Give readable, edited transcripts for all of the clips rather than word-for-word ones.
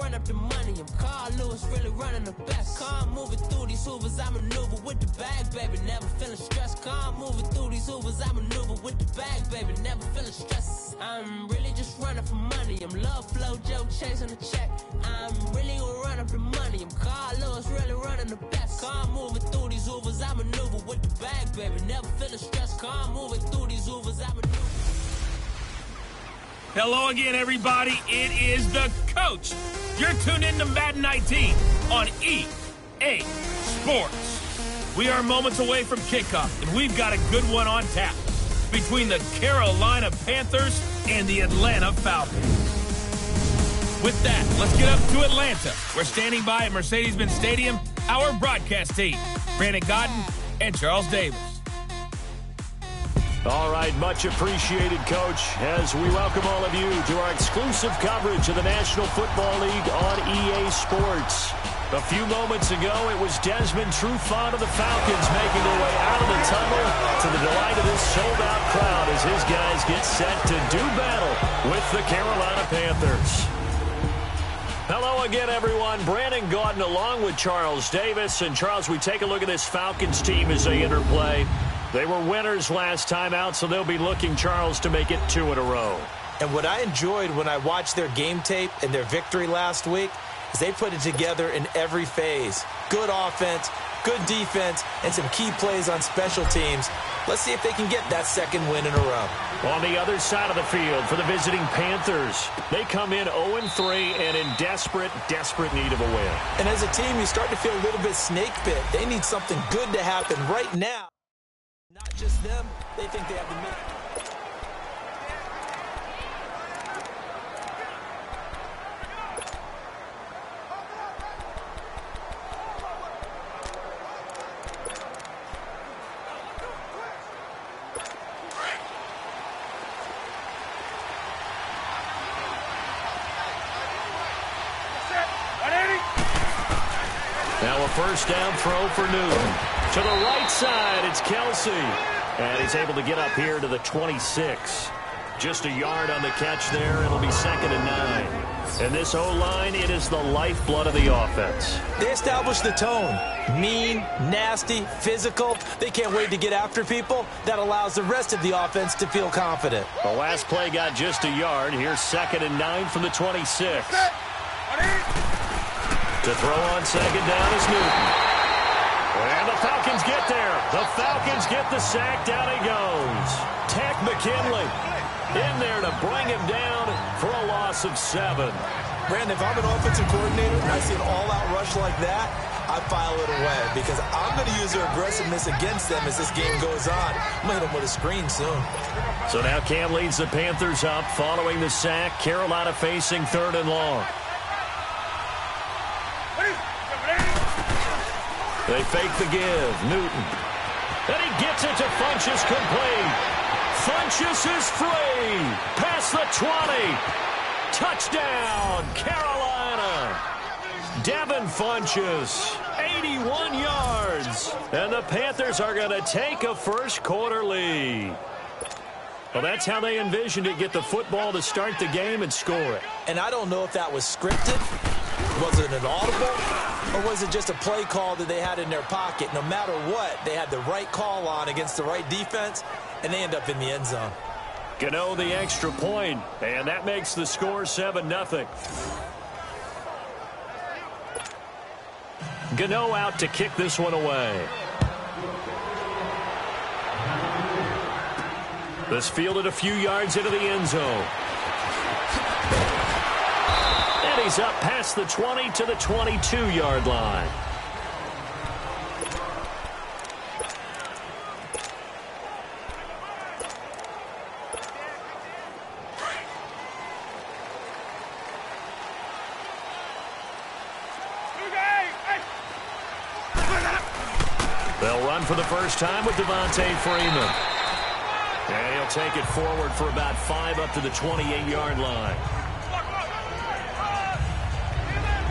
run up the money. I'm Carl Lewis, really running the best. Calm moving through these hoovers, I maneuver with the bag, baby. Never feeling stressed. Calm moving through these hoovers, I maneuver with the bag, baby. Never feeling stressed. I'm really just running for money. I'm love flow, Joe chasing the check. I'm really gonna run up the money. I'm Carl Lewis, really running the best. Calm moving through these hoovers, I maneuver with the bag, baby. Never feeling stressed. Calm moving through these hoovers, I maneuver. Hello again, everybody. It is the coach. You're tuned in to Madden 19 on EA Sports. We are moments away from kickoff, and we've got a good one on tap between the Carolina Panthers and the Atlanta Falcons. With that, let's get up to Atlanta. We're standing by at Mercedes-Benz Stadium, our broadcast team, Brandon Godden and Charles Davis. All right, much appreciated, Coach, as we welcome all of you to our exclusive coverage of the National Football League on EA Sports. A few moments ago, it was Desmond Trufant of the Falcons making their way out of the tunnel to the delight of this sold-out crowd as his guys get set to do battle with the Carolina Panthers. Hello again, everyone. Brandon Gaudin along with Charles Davis. And, Charles, we take a look at this Falcons team as they interplay. They were winners last time out, so they'll be looking, Charles, to make it 2 in a row. And what I enjoyed when I watched their game tape and their victory last week is they put it together in every phase. Good offense, good defense, and some key plays on special teams. Let's see if they can get that second win in a row. On the other side of the field for the visiting Panthers, they come in 0-3 and in desperate need of a win. And as a team, you start to feel a little bit snake bit. They need something good to happen right now. Not just them, they think they have the minute. Now a first down throw for Newton. To the right side, it's Kelsey. And he's able to get up here to the 26. Just a yard on the catch there. It'll be 2nd and 9. And this O-line, it is the lifeblood of the offense. They established the tone. Mean, nasty, physical. They can't wait to get after people. That allows the rest of the offense to feel confident. The last play got just a yard. Here's 2nd and 9 from the 26. To throw on 2nd down is Newton. And the Falcons get there. The Falcons get the sack. Down he goes. Takk McKinley in there to bring him down for a loss of 7. Brandon, if I'm an offensive coordinator and I see an all-out rush like that, I file it away because I'm going to use their aggressiveness against them as this game goes on. I'm going to hit them with a screen soon. So now Cam leads the Panthers up following the sack. Carolina facing 3rd and long. They fake the give. Newton. And he gets it to Funchess complete. Funchess is free. Past the 20. Touchdown, Carolina. Devin Funchess, 81 yards. And the Panthers are going to take a first-quarter lead. Well, that's how they envisioned it. Get the football to start the game and score it. And I don't know if that was scripted. Was it an audible? Or was it just a play call that they had in their pocket? No matter what, they had the right call on against the right defense, and they end up in the end zone. Gano the extra point, and that makes the score 7-0. Gano out to kick this one away. This fielded a few yards into the end zone. And he's up past the 20 to the 22-yard line. They'll run for the first time with Devontae Freeman. And he'll take it forward for about 5 up to the 28-yard line.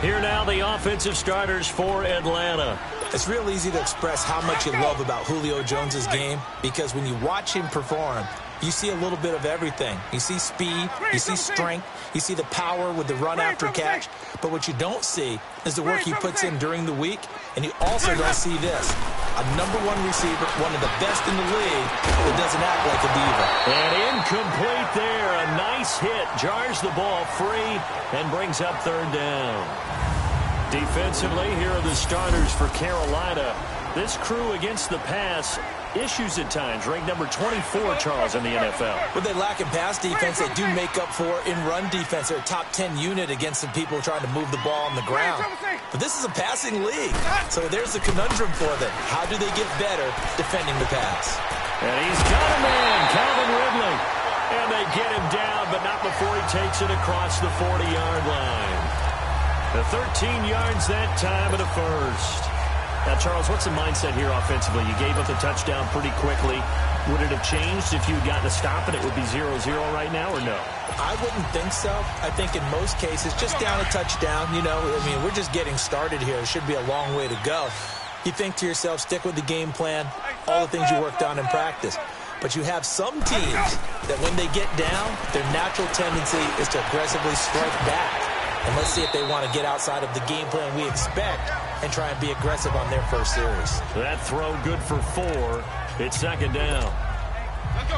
Here now the offensive starters for Atlanta. It's real easy to express how much you love about Julio Jones' game because when you watch him perform, you see a little bit of everything. You see speed, you see strength, you see the power with the run after catch. But what you don't see is the work he puts in during the week, and you also don't see this. A #1 receiver, one of the best in the league, that doesn't act like a diva. And incomplete there. A nice hit. Jars the ball free and brings up 3rd down. Defensively, here are the starters for Carolina. This crew against the pass, issues at times. Ranked number 24, Charles, in the NFL. Well, they lack in pass defense. They do make up for in run defense. They're a top 10 unit against some people trying to move the ball on the ground. But this is a passing league. So there's the conundrum for them. How do they get better defending the pass? And he's got a man, Calvin Ridley. And they get him down, but not before he takes it across the 40-yard line. The 13 yards that time of the first. Now, Charles, what's the mindset here offensively? You gave up the touchdown pretty quickly. Would it have changed if you had gotten a stop and it would be 0-0 right now, or no? I wouldn't think so. I think in most cases, just down a touchdown, you know, I mean, we're just getting started here. It should be a long way to go. You think to yourself, stick with the game plan, all the things you worked on in practice. But you have some teams that when they get down, their natural tendency is to aggressively strike back. And let's see if they want to get outside of the game plan we expect and try and be aggressive on their first series. That throw good for 4. It's 2nd down.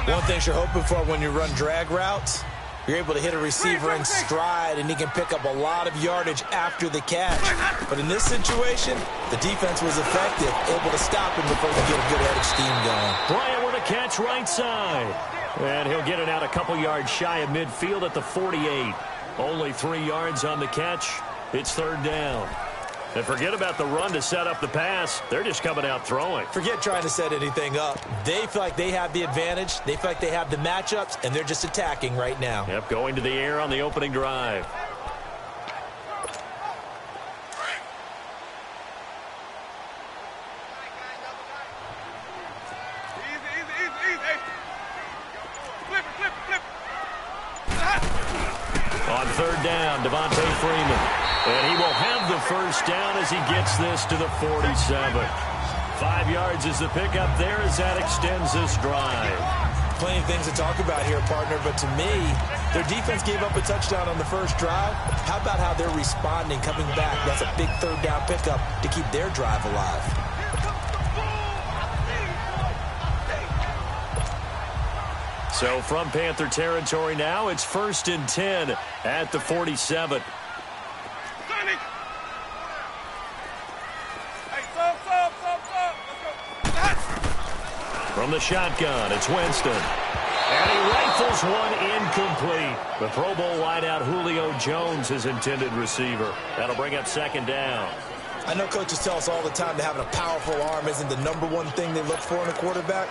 One thing you're hoping for when you run drag routes, you're able to hit a receiver in stride, and he can pick up a lot of yardage after the catch. But in this situation, the defense was effective, able to stop him before he get a good head of steam going. Bryant with a catch right side. And he'll get it out a couple yards shy of midfield at the 48. Only 3 yards on the catch. It's 3rd down. And forget about the run to set up the pass. They're just coming out throwing. Forget trying to set anything up. They feel like they have the advantage. They feel like they have the matchups, and they're just attacking right now. Yep, going to the air on the opening drive. On 3rd down, Devontae Freeman. And he will have the first down as he gets this to the 47. 5 yards is the pickup there as that extends this drive. Plenty of things to talk about here, partner, but to me, their defense gave up a touchdown on the first drive. How about how they're responding, coming back? That's a big 3rd down pickup to keep their drive alive. So from Panther territory now, it's 1st and 10 at the 47. From the shotgun, it's Winston. And he rifles one incomplete. The Pro Bowl wideout Julio Jones, his intended receiver. That'll bring up 2nd down. I know coaches tell us all the time that having a powerful arm isn't the #1 thing they look for in a quarterback.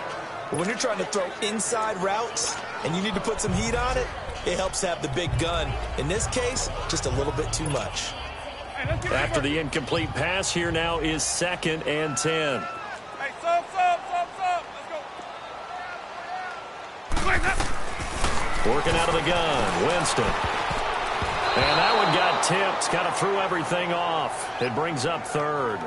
But when you're trying to throw inside routes and you need to put some heat on it, it helps have the big gun. In this case, just a little bit too much. After the incomplete pass, here now is 2nd and 10. Working out of the gun, Winston. And that one got tipped, kind of threw everything off. It brings up 3rd.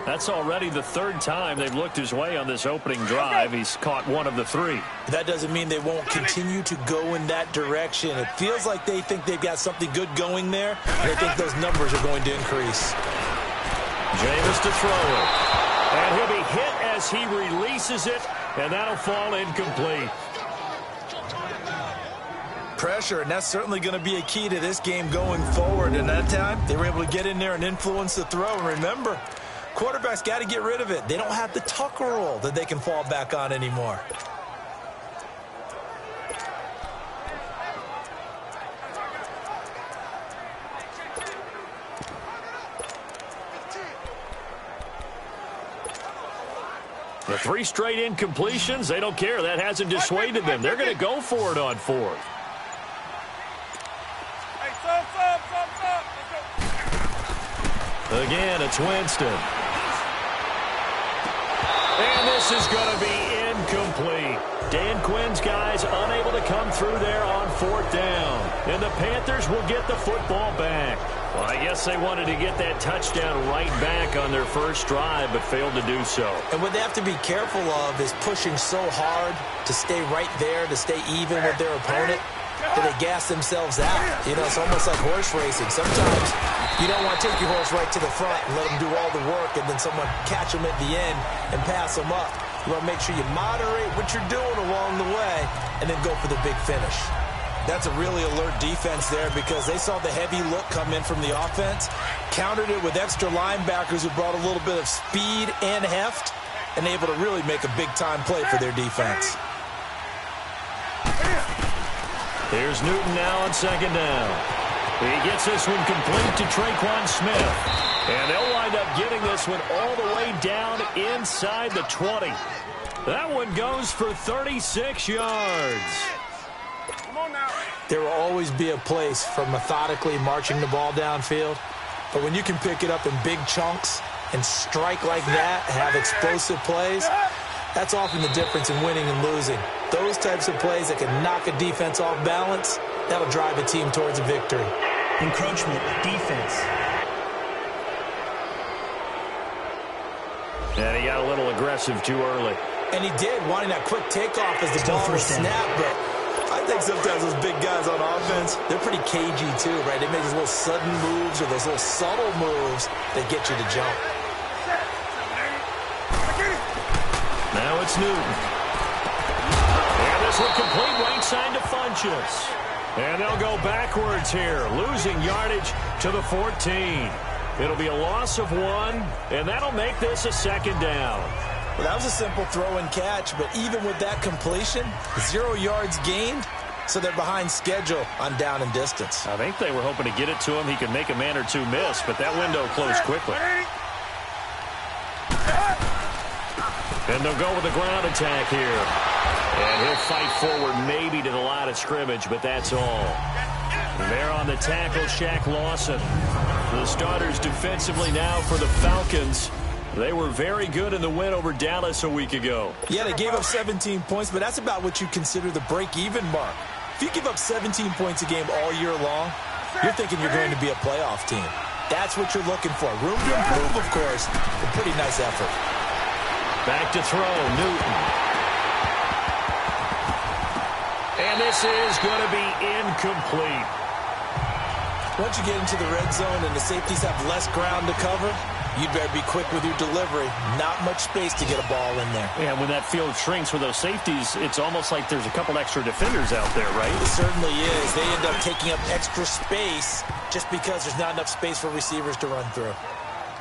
That's already the 3rd time they've looked his way on this opening drive. He's caught 1 of the 3. That doesn't mean they won't continue to go in that direction. It feels like they think they've got something good going there, and they think those numbers are going to increase. Jameis to throw it. And he'll be hit as he releases it, and that'll fall incomplete. Pressure, and that's certainly going to be a key to this game going forward. And that time, they were able to get in there and influence the throw. And remember, quarterbacks got to get rid of it. They don't have the tuck roll that they can fall back on anymore. The 3 straight incompletions, they don't care. That hasn't dissuaded them. They're going to go for it on 4th. Again, it's Winston. And this is going to be incomplete. Dan Quinn's guys unable to come through there on 4th down. And the Panthers will get the football back. Well, I guess they wanted to get that touchdown right back on their first drive, but failed to do so. And what they have to be careful of is pushing so hard to stay right there, to stay even with their opponent, that they gas themselves out. You know, it's almost like horse racing. Sometimes you don't want to take your horse right to the front and let them do all the work, and then someone catch them at the end and pass them up. You want to make sure you moderate what you're doing along the way and then go for the big finish. That's a really alert defense there because they saw the heavy look come in from the offense, countered it with extra linebackers who brought a little bit of speed and heft, and able to really make a big-time play for their defense. Here's Newton now on second down. He gets this one complete to Traquan Smith. And they'll wind up getting this one all the way down inside the 20. That one goes for 36 yards. There will always be a place for methodically marching the ball downfield. But when you can pick it up in big chunks and strike like that, have explosive plays, that's often the difference in winning and losing. Those types of plays that can knock a defense off balance, that'll drive a team towards a victory. Encroachment, defense. And he got a little aggressive too early. And he did, wanting that quick takeoff as the ball was snapped. But I think sometimes those big guys on offense, they're pretty cagey too, right? They make those little sudden moves or those little subtle moves that get you to jump. Now it's Newton. And this one complete right side to Funchess. And they'll go backwards here, losing yardage to the 14. It'll be a loss of 1, and that'll make this a second down. Well, that was a simple throw and catch, but even with that completion, 0 yards gained, so they're behind schedule on down and distance. I think they were hoping to get it to him. He could make a man or two miss, but that window closed quickly. And they'll go with a ground attack here. And he'll fight forward maybe to the line of scrimmage, but that's all. And there on the tackle, Shaq Lawson. The starters defensively now for the Falcons. They were very good in the win over Dallas a week ago. Yeah, they gave up 17 points, but that's about what you consider the break-even mark. If you give up 17 points a game all year long, you're thinking you're going to be a playoff team. That's what you're looking for. Room to improve, of course, but pretty nice effort. Back to throw, Newton. And this is going to be incomplete. Once you get into the red zone and the safeties have less ground to cover, you'd better be quick with your delivery. Not much space to get a ball in there. Yeah, when that field shrinks with those safeties, it's almost like there's a couple extra defenders out there, right? It certainly is. They end up taking up extra space just because there's not enough space for receivers to run through.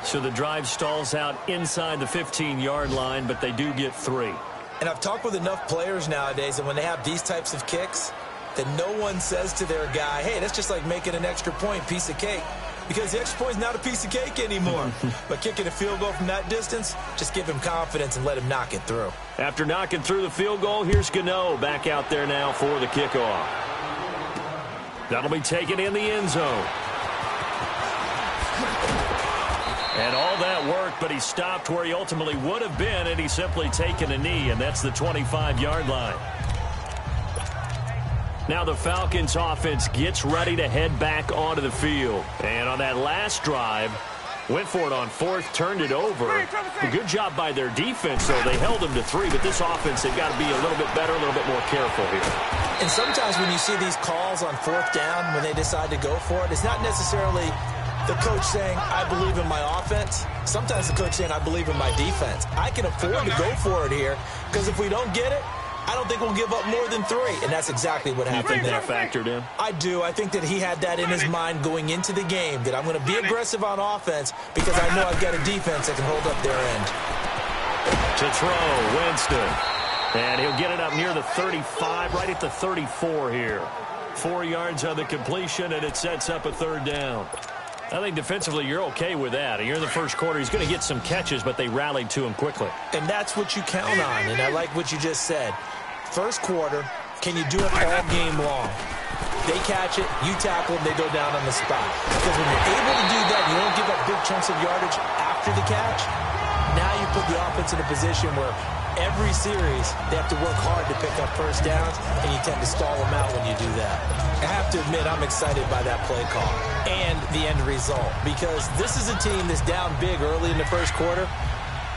So the drive stalls out inside the 15-yard line, but they do get 3. And I've talked with enough players nowadays that when they have these types of kicks, that no one says to their guy, hey, that's just like making an extra point, piece of cake. Because the extra point is not a piece of cake anymore. But kicking a field goal from that distance, just give him confidence and let him knock it through. After knocking through the field goal, here's Gano back out there now for the kickoff. That'll be taken in the end zone. And all that worked, but he stopped where he ultimately would have been, and he's simply taken a knee, and that's the 25-yard line. Now the Falcons offense gets ready to head back onto the field. And on that last drive, went for it on 4th, turned it over. A good job by their defense, though. They held them to 3, but this offense, they've got to be a little bit better, a little bit more careful here. And sometimes when you see these calls on 4th down, when they decide to go for it, it's not necessarily the coach saying, I believe in my offense. Sometimes the coach saying, I believe in my defense. I can afford to go for it here, because if we don't get it, I don't think we'll give up more than 3, and that's exactly what happened there. You think that factored in? I do. I think that he had that in his mind going into the game, that I'm going to be aggressive on offense because I know I've got a defense that can hold up their end. To throw, Winston. And he'll get it up near the 35, right at the 34 here. 4 yards on the completion, and it sets up a 3rd down. I think defensively you're okay with that. You're in the first quarter. He's going to get some catches, but they rallied to him quickly. And that's what you count on, and I like what you just said. First quarter, can you do it all game long? They catch it, you tackle them, they go down on the spot. Because when you're able to do that, you don't give up big chunks of yardage after the catch. Now you put the offense in a position where every series, they have to work hard to pick up first downs, and you tend to stall them out when you do that. I have to admit, I'm excited by that play call and the end result, because this is a team that's down big early in the first quarter,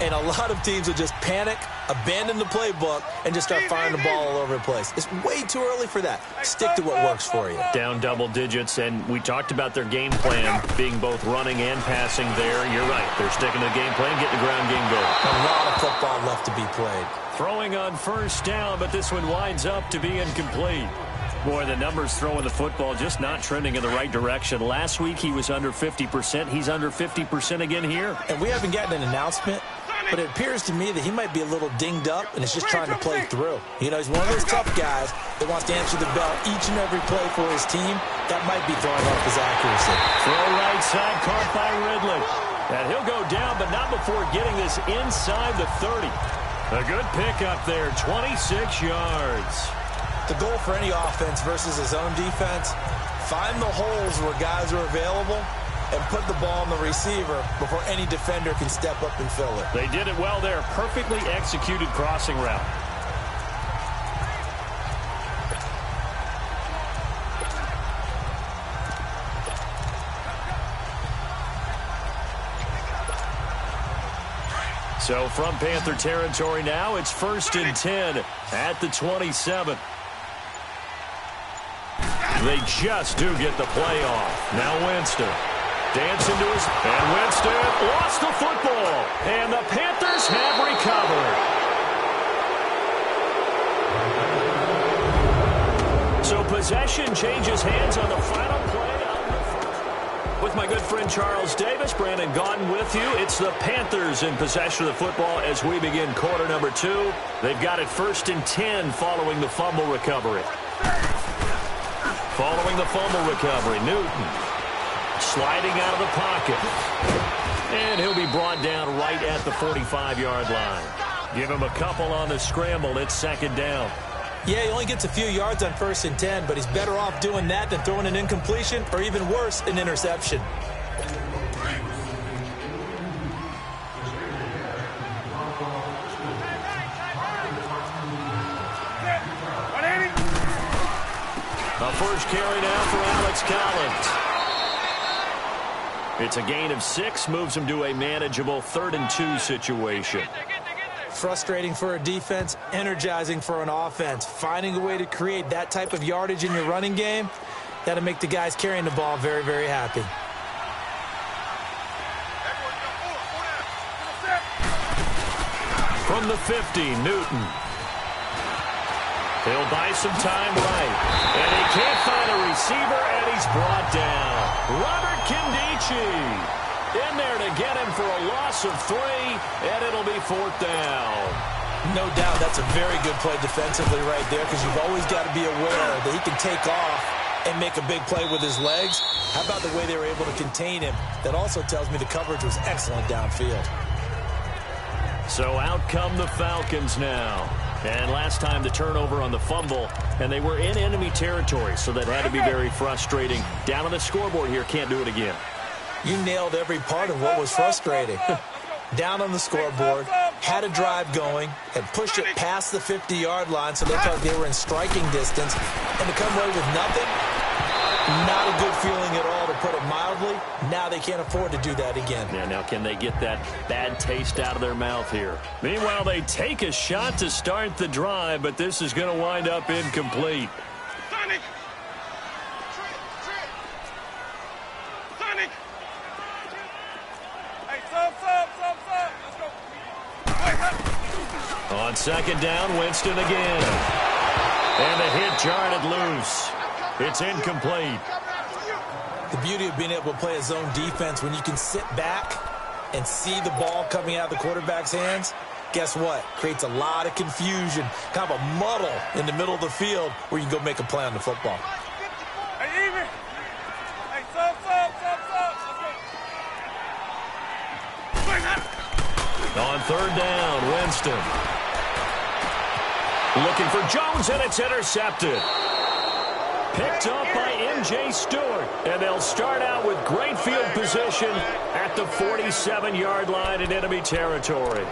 and a lot of teams will just panic, abandon the playbook, and just start firing the ball all over the place. It's way too early for that. Stick to what works for you. Down double digits, and we talked about their game plan being both running and passing there. You're right. They're sticking to the game plan, getting the ground game going. A lot of football left to be played. Throwing on first down, but this one winds up to be incomplete. Boy, the numbers throwing the football just not trending in the right direction. Last week he was under 50%. He's under 50% again here. And we haven't gotten an announcement, but it appears to me that he might be a little dinged up and is just trying to play through. You know, he's one of those tough guys that wants to answer the bell each and every play for his team. That might be throwing off his accuracy. Throw right side, caught by Ridley. And he'll go down, but not before getting this inside the 30. A good pickup there, 26 yards. The goal for any offense versus his own defense, find the holes where guys are available and put the ball on the receiver before any defender can step up and fill it. They did it well there. Perfectly executed crossing route. So from Panther territory now, it's 1st and 10 at the 27. They just do get the play off. Now Winston. Dancing to his... And Winston lost the football. And the Panthers have recovered. So possession changes hands on the final play. With my good friend Charles Davis, Brandon Gaudin with you. It's the Panthers in possession of the football as we begin quarter number 2. They've got it 1st and 10 following the fumble recovery. Following the fumble recovery, Newton sliding out of the pocket. And he'll be brought down right at the 45-yard line. Give him a couple on the scramble. It's 2nd down. Yeah, he only gets a few yards on 1st and 10, but he's better off doing that than throwing an incompletion or even worse, an interception. The first carry now for Alex Collins. It's a gain of 6, moves him to a manageable 3rd and 2 situation. Frustrating for a defense, energizing for an offense. Finding a way to create that type of yardage in your running game, that'll make the guys carrying the ball very, very happy. From the 50, Newton. He'll buy some time right. And he can't find a receiver, and he's brought down. Robert Kindici in there to get him for a loss of 3, and it'll be 4th down. No doubt that's a very good play defensively right there, because you've always got to be aware that he can take off and make a big play with his legs. How about the way they were able to contain him? That also tells me the coverage was excellent downfield. So out come the Falcons now. And last time the turnover on the fumble, and they were in enemy territory, so that had to be very frustrating. Down on the scoreboard here, can't do it again. You nailed every part of what was frustrating. Down on the scoreboard, had a drive going, had pushed it past the 50-yard line so they thought they were in striking distance, and to come away with nothing, not a good feeling at all, to put it mildly. Now they can't afford to do that again. Yeah, now can they get that bad taste out of their mouth here? Meanwhile, they take a shot to start the drive, but this is going to wind up incomplete. On 2nd down, Winston again. And the hit jarred it loose. It's incomplete. The beauty of being able to play a zone defense, when you can sit back and see the ball coming out of the quarterback's hands, guess what? Creates a lot of confusion, kind of a muddle in the middle of the field where you can go make a play on the football. On 3rd down, Winston. Looking for Jones, and it's intercepted. Picked up by M.J. Stewart. And they'll start out with great field position at the 47-yard line in enemy territory.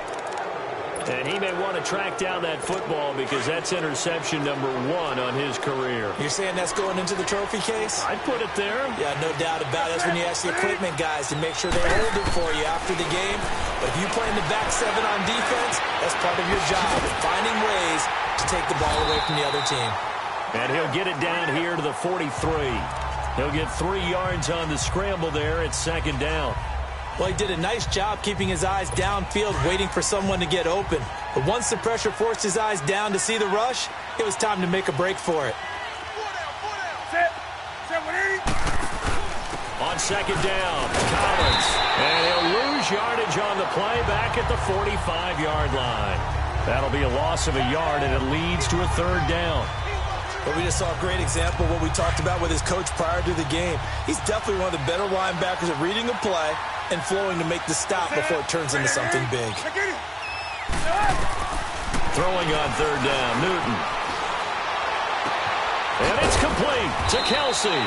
And he may want to track down that football because that's interception number 1 on his career. You're saying that's going into the trophy case? I'd put it there. Yeah, no doubt about it. That's when you ask the equipment guys to make sure they hold it for you after the game. But if you play in the back 7 on defense, that's part of your job, finding ways to take the ball away from the other team. And he'll get it down here to the 43. He'll get 3 yards on the scramble there. It's 2nd down. Well, he did a nice job keeping his eyes downfield, waiting for someone to get open. But once the pressure forced his eyes down to see the rush, it was time to make a break for it. On 2nd down, Collins. And he'll lose yardage on the play back at the 45-yard line. That'll be a loss of a yard, and it leads to a 3rd down. But we just saw a great example of what we talked about with his coach prior to the game. He's definitely one of the better linebackers at reading a play and flowing to make the stop before it turns into something big. Throwing on 3rd down, Newton. And it's complete to Kelsey.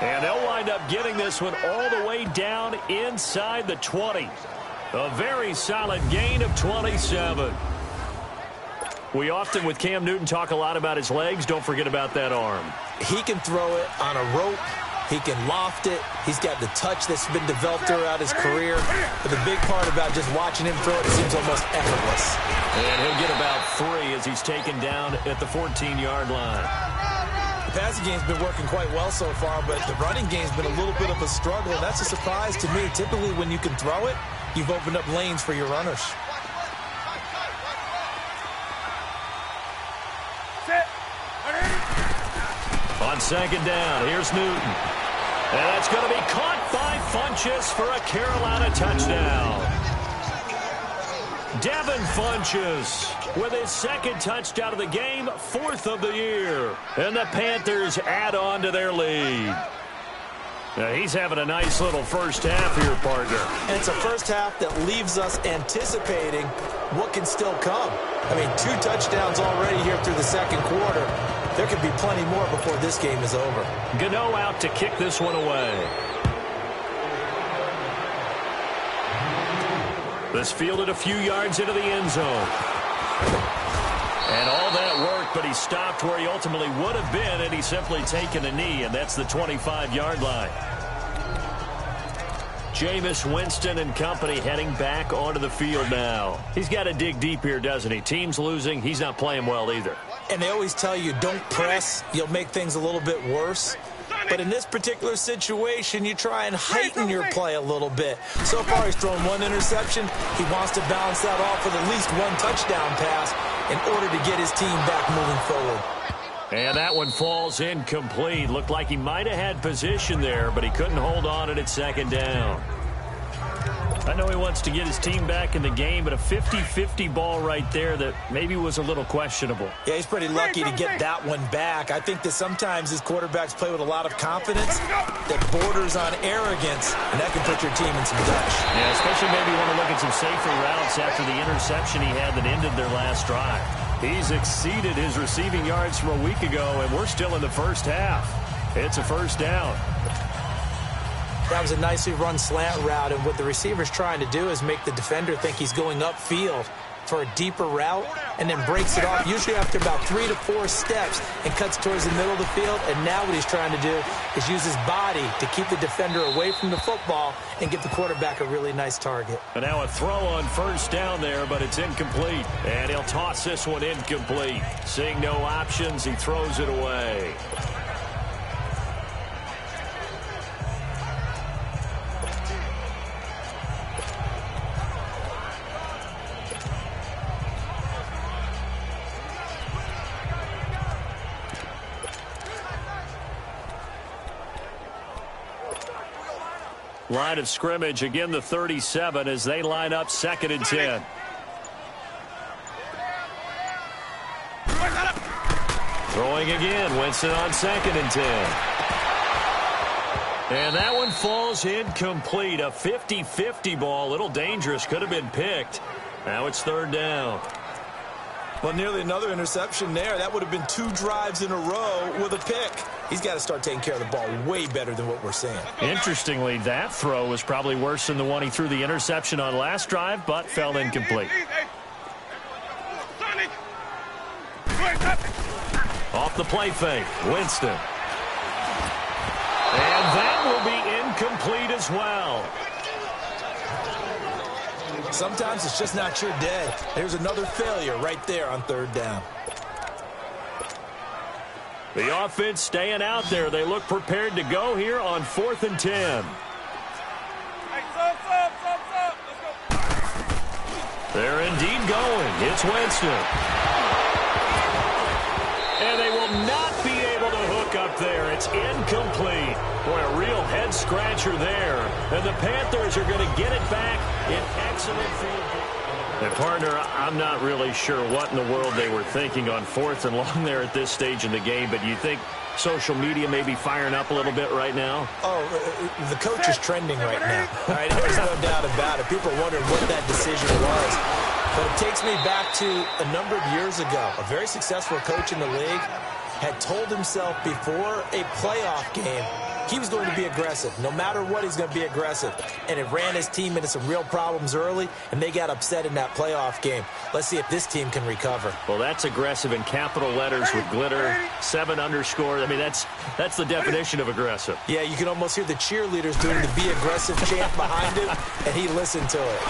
And they'll wind up getting this one all the way down inside the 20. A very solid gain of 27. We often, with Cam Newton, talk a lot about his legs. Don't forget about that arm. He can throw it on a rope. He can loft it. He's got the touch that's been developed throughout his career. But the big part about just watching him throw it, it seems almost effortless. And he'll get about 3 as he's taken down at the 14-yard line. The passing game's been working quite well so far, but the running game's been a little bit of a struggle, and that's a surprise to me. Typically, when you can throw it, you've opened up lanes for your runners. On 2nd down, here's Newton. And that's going to be caught by Funchess for a Carolina touchdown. Devin Funchess with his 2nd touchdown of the game, 4th of the year. And the Panthers add on to their lead. Now, he's having a nice little first half here, partner. And it's a first half that leaves us anticipating what can still come. I mean, 2 touchdowns already here through the 2nd quarter. There could be plenty more before this game is over. Gano out to kick this one away. This fielded a few yards into the end zone. And all that work, but he stopped where he ultimately would have been, and he's simply taken a knee, and that's the 25-yard line. Jameis Winston and company heading back onto the field now. He's got to dig deep here, doesn't he? Team's losing. He's not playing well either. And they always tell you, don't press. You'll make things a little bit worse. But in this particular situation, you try and heighten your play a little bit. So far, he's thrown 1 interception. He wants to balance that off with at least 1 touchdown pass in order to get his team back moving forward. And that one falls incomplete. Looked like he might have had position there, but he couldn't hold on at 2nd down. I know he wants to get his team back in the game, but a 50-50 ball right there that maybe was a little questionable. Yeah, he's pretty lucky to get that one back. I think that sometimes his quarterbacks play with a lot of confidence that borders on arrogance, and that can put your team in some dutch. Yeah, especially maybe want to look at some safer routes after the interception he had that ended their last drive. He's exceeded his receiving yards from a week ago, and we're still in the first half. It's a first down. That was a nicely run slant route, and what the receiver's trying to do is make the defender think he's going upfield for a deeper route and then breaks it off, usually after about 3 to 4 steps, and cuts towards the middle of the field. And now what he's trying to do is use his body to keep the defender away from the football and give the quarterback a really nice target. And now a throw on first down there, but it's incomplete. And he'll toss this one incomplete. Seeing no options, he throws it away. Line of scrimmage, again the 37 as they line up 2nd and 10. Throwing again, Winston on 2nd and 10. And that one falls incomplete. A 50-50 ball, a little dangerous, could have been picked. Now it's 3rd down. Well, nearly another interception there. That would have been 2 drives in a row with a pick. He's got to start taking care of the ball way better than what we're seeing. Interestingly, that throw was probably worse than the one he threw the interception on last drive, but fell incomplete. Off the play fake, Winston. And that will be incomplete as well. Sometimes it's just not your day. There's another failure right there on third down. The offense staying out there. They look prepared to go here on 4th and 10. They're indeed going. It's Winston. And they will not be able to hook up there. It's incomplete. Boy, a real head-scratcher there. And the Panthers are going to get it back in excellent field. And, partner, I'm not really sure what in the world they were thinking on 4th and long there at this stage in the game, but you think social media may be firing up a little bit right now? Oh, the coach is trending right now. All right, there's no doubt about it. People are wondering what that decision was. But it takes me back to a number of years ago. A very successful coach in the league had told himself before a playoff game he was going to be aggressive. No matter what, he's going to be aggressive. And it ran his team into some real problems early, and they got upset in that playoff game. Let's see if this team can recover. Well, that's aggressive in capital letters with glitter, 7 underscore. I mean, that's the definition of aggressive. Yeah, you can almost hear the cheerleaders doing the be aggressive chant behind him, and he listened to it.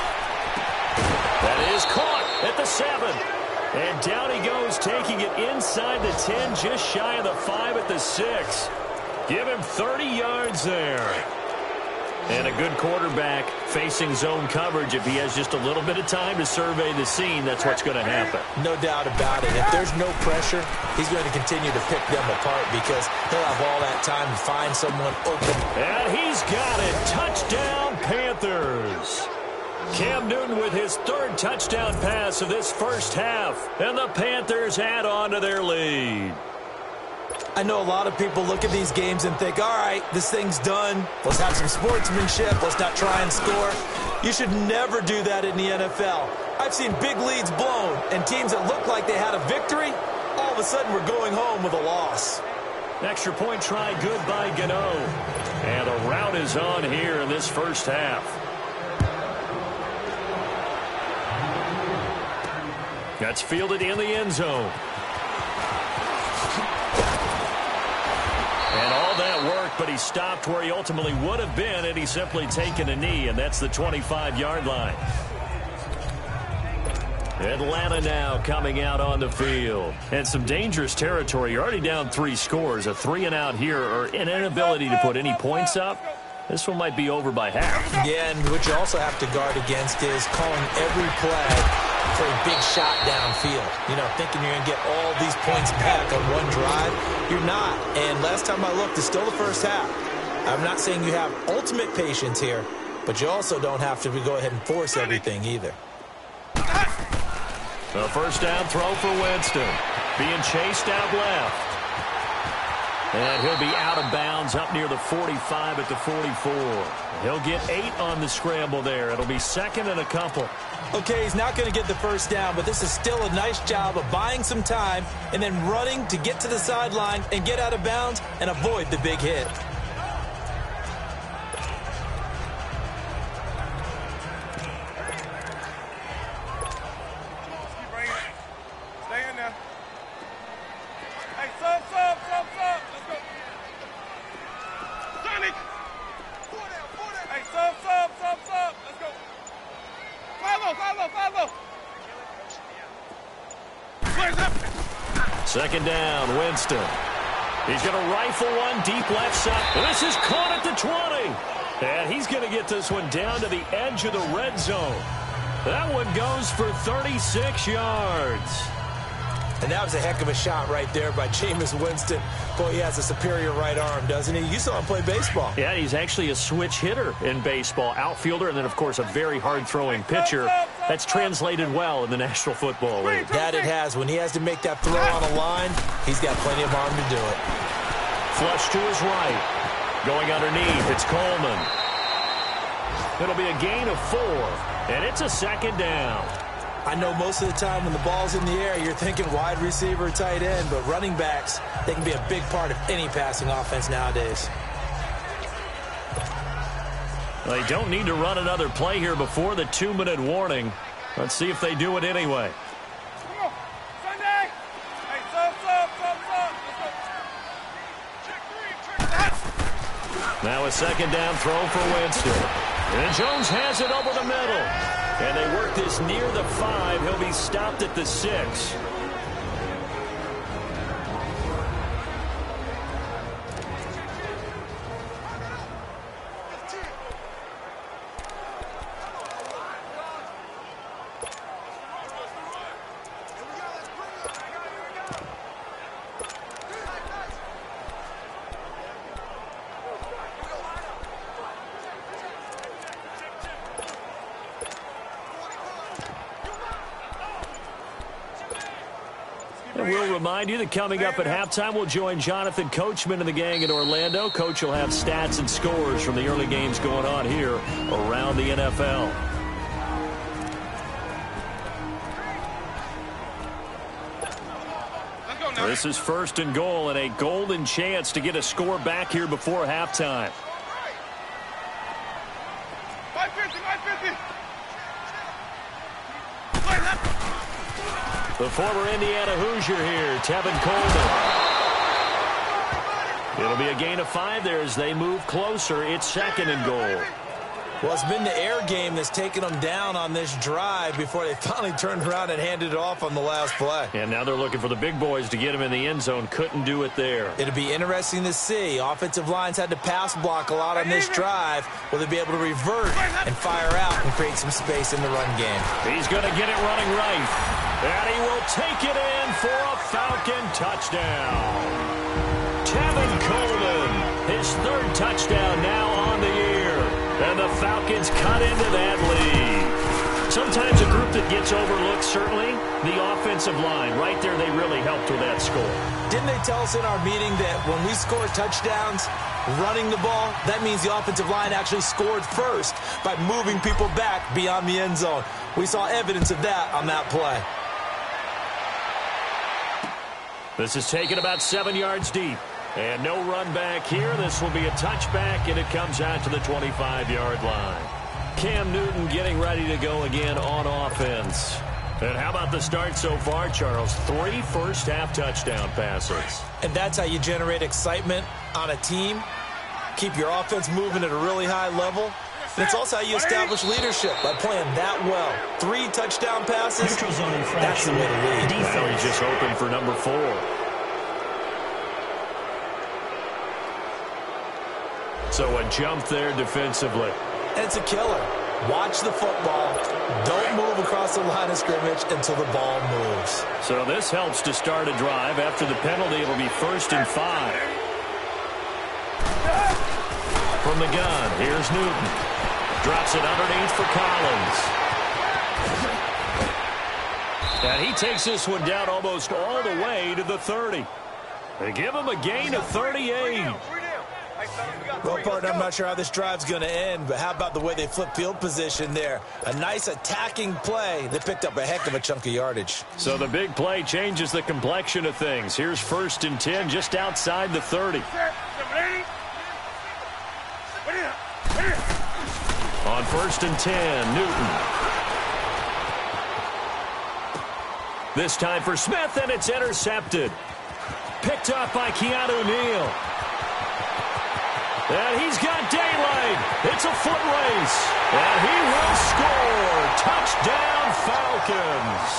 That is caught at the 7. And down he goes, taking it inside the 10, just shy of the 5 at the 6. Give him 30 yards there. And a good quarterback facing zone coverage. If he has just a little bit of time to survey the scene, that's what's going to happen. No doubt about it. If there's no pressure, he's going to continue to pick them apart because he'll have all that time to find someone open. And he's got it. Touchdown, Panthers. Cam Newton with his 3rd touchdown pass of this first half. And the Panthers add on to their lead. I know a lot of people look at these games and think, all right, this thing's done. Let's have some sportsmanship. Let's not try and score. You should never do that in the NFL. I've seen big leads blown and teams that looked like they had a victory, all of a sudden we're going home with a loss. Extra point try good by Gano. And the rout is on here in this first half. That's fielded in the end zone. And all that work, but he stopped where he ultimately would have been had he simply taken a knee, and that's the 25-yard line. Atlanta now coming out on the field. And some dangerous territory. You're already down 3 scores. A 3-and-out here, or an inability to put any points up. This one might be over by half. Yeah, and what you also have to guard against is calling every play for a big shot downfield. You know, thinking you're going to get all these points back on one drive. You're not. And last time I looked, it's still the first half. I'm not saying you have ultimate patience here, but you also don't have to go ahead and force everything either. The first down throw for Winston. Being chased out left. And he'll be out of bounds up near the 45 at the 44. He'll get 8 on the scramble there. It'll be 2nd and a couple. Okay, he's not going to get the first down, but this is still a nice job of buying some time and then running to get to the sideline and get out of bounds and avoid the big hit. Second down, Winston. He's going to rifle one deep left side. And this is caught at the 20. And he's going to get this one down to the edge of the red zone. That one goes for 36 yards. And that was a heck of a shot right there by Jameis Winston. Boy, he has a superior right arm, doesn't he? You saw him play baseball. Yeah, he's actually a switch hitter in baseball. Outfielder, and then, of course, a very hard-throwing pitcher. That's translated well in the National Football League. That it has. When he has to make that throw on a line, he's got plenty of arm to do it. Flush to his right. Going underneath, it's Coleman. It'll be a gain of 4, and it's a second down. I know most of the time when the ball's in the air, you're thinking wide receiver, tight end, but running backs, they can be a big part of any passing offense nowadays. They don't need to run another play here before the 2-minute warning. Let's see if they do it anyway. a second down throw for Winston. And Jones has it over the middle. And they work this near the 5. He'll be stopped at the 6. We'll remind you that coming up at halftime, we'll join Jonathan Coachman and the gang in Orlando. Coach will have stats and scores from the early games going on here around the NFL. This is 1st and goal and a golden chance to get a score back here before halftime. The former Indiana Hoosier here, Tevin Coleman. It'll be a gain of 5 there as they move closer. It's 2nd and goal. Well, it's been the air game that's taken them down on this drive before they finally turned around and handed it off on the last play. And now they're looking for the big boys to get him in the end zone. Couldn't do it there. It'll be interesting to see. Offensive lines had to pass block a lot on this drive. Will they be able to revert and fire out and create some space in the run game? He's going to get it running right. And he will take it in for a Falcon touchdown. Tevin Coleman, his 3rd touchdown now on the year. And the Falcons cut into that lead. Sometimes a group that gets overlooked, certainly, the offensive line. Right there, they really helped with that score. Didn't they tell us in our meeting that when we score touchdowns running the ball, that means the offensive line actually scored first by moving people back beyond the end zone? We saw evidence of that on that play. This is taken about 7 yards deep. And no run back here. This will be a touchback, and it comes out to the 25-yard line. Cam Newton getting ready to go again on offense. And how about the start so far, Charles? 3 first-half touchdown passes. And that's how you generate excitement on a team. Keep your offense moving at a really high level. And it's also how you establish leadership by playing that well. 3 touchdown passes. Neutral zone infraction. That's the way to lead. Well, he's just hoping for number 4. So a jump there defensively. And it's a killer. Watch the football. Don't move across the line of scrimmage until the ball moves. So this helps to start a drive. After the penalty, it'll be 1st and 5. From the gun, here's Newton. Drops it underneath for Collins. And he takes this one down almost all the way to the 30. They give him a gain of 38. Well, partner, I'm not sure how this drive's going to end, but how about the way they flip field position there? A nice attacking play. They picked up a heck of a chunk of yardage. So the big play changes the complexion of things. Here's 1st and 10 just outside the 30. On 1st and 10, Newton. This time for Smith, and it's intercepted. Picked up by Keanu Neal. And he's got daylight. It's a foot race. And he will score. Touchdown, Falcons.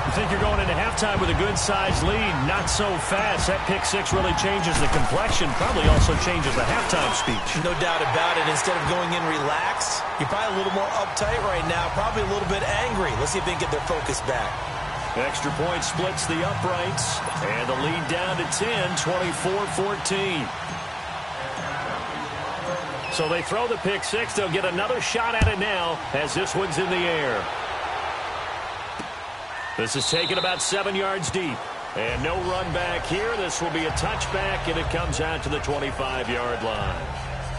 You think you're going into halftime with a good-sized lead. Not so fast. That pick 6 really changes the complexion. Probably also changes the halftime speech. No doubt about it. Instead of going in relaxed, you're probably a little more uptight right now. Probably a little bit angry. Let's see if they can get their focus back. Extra point splits the uprights, and the lead down to 10, 24-14. So they throw the pick 6. They'll get another shot at it now as this one's in the air. This is taken about 7 yards deep. And no run back here. This will be a touchback, and it comes out to the 25-yard line.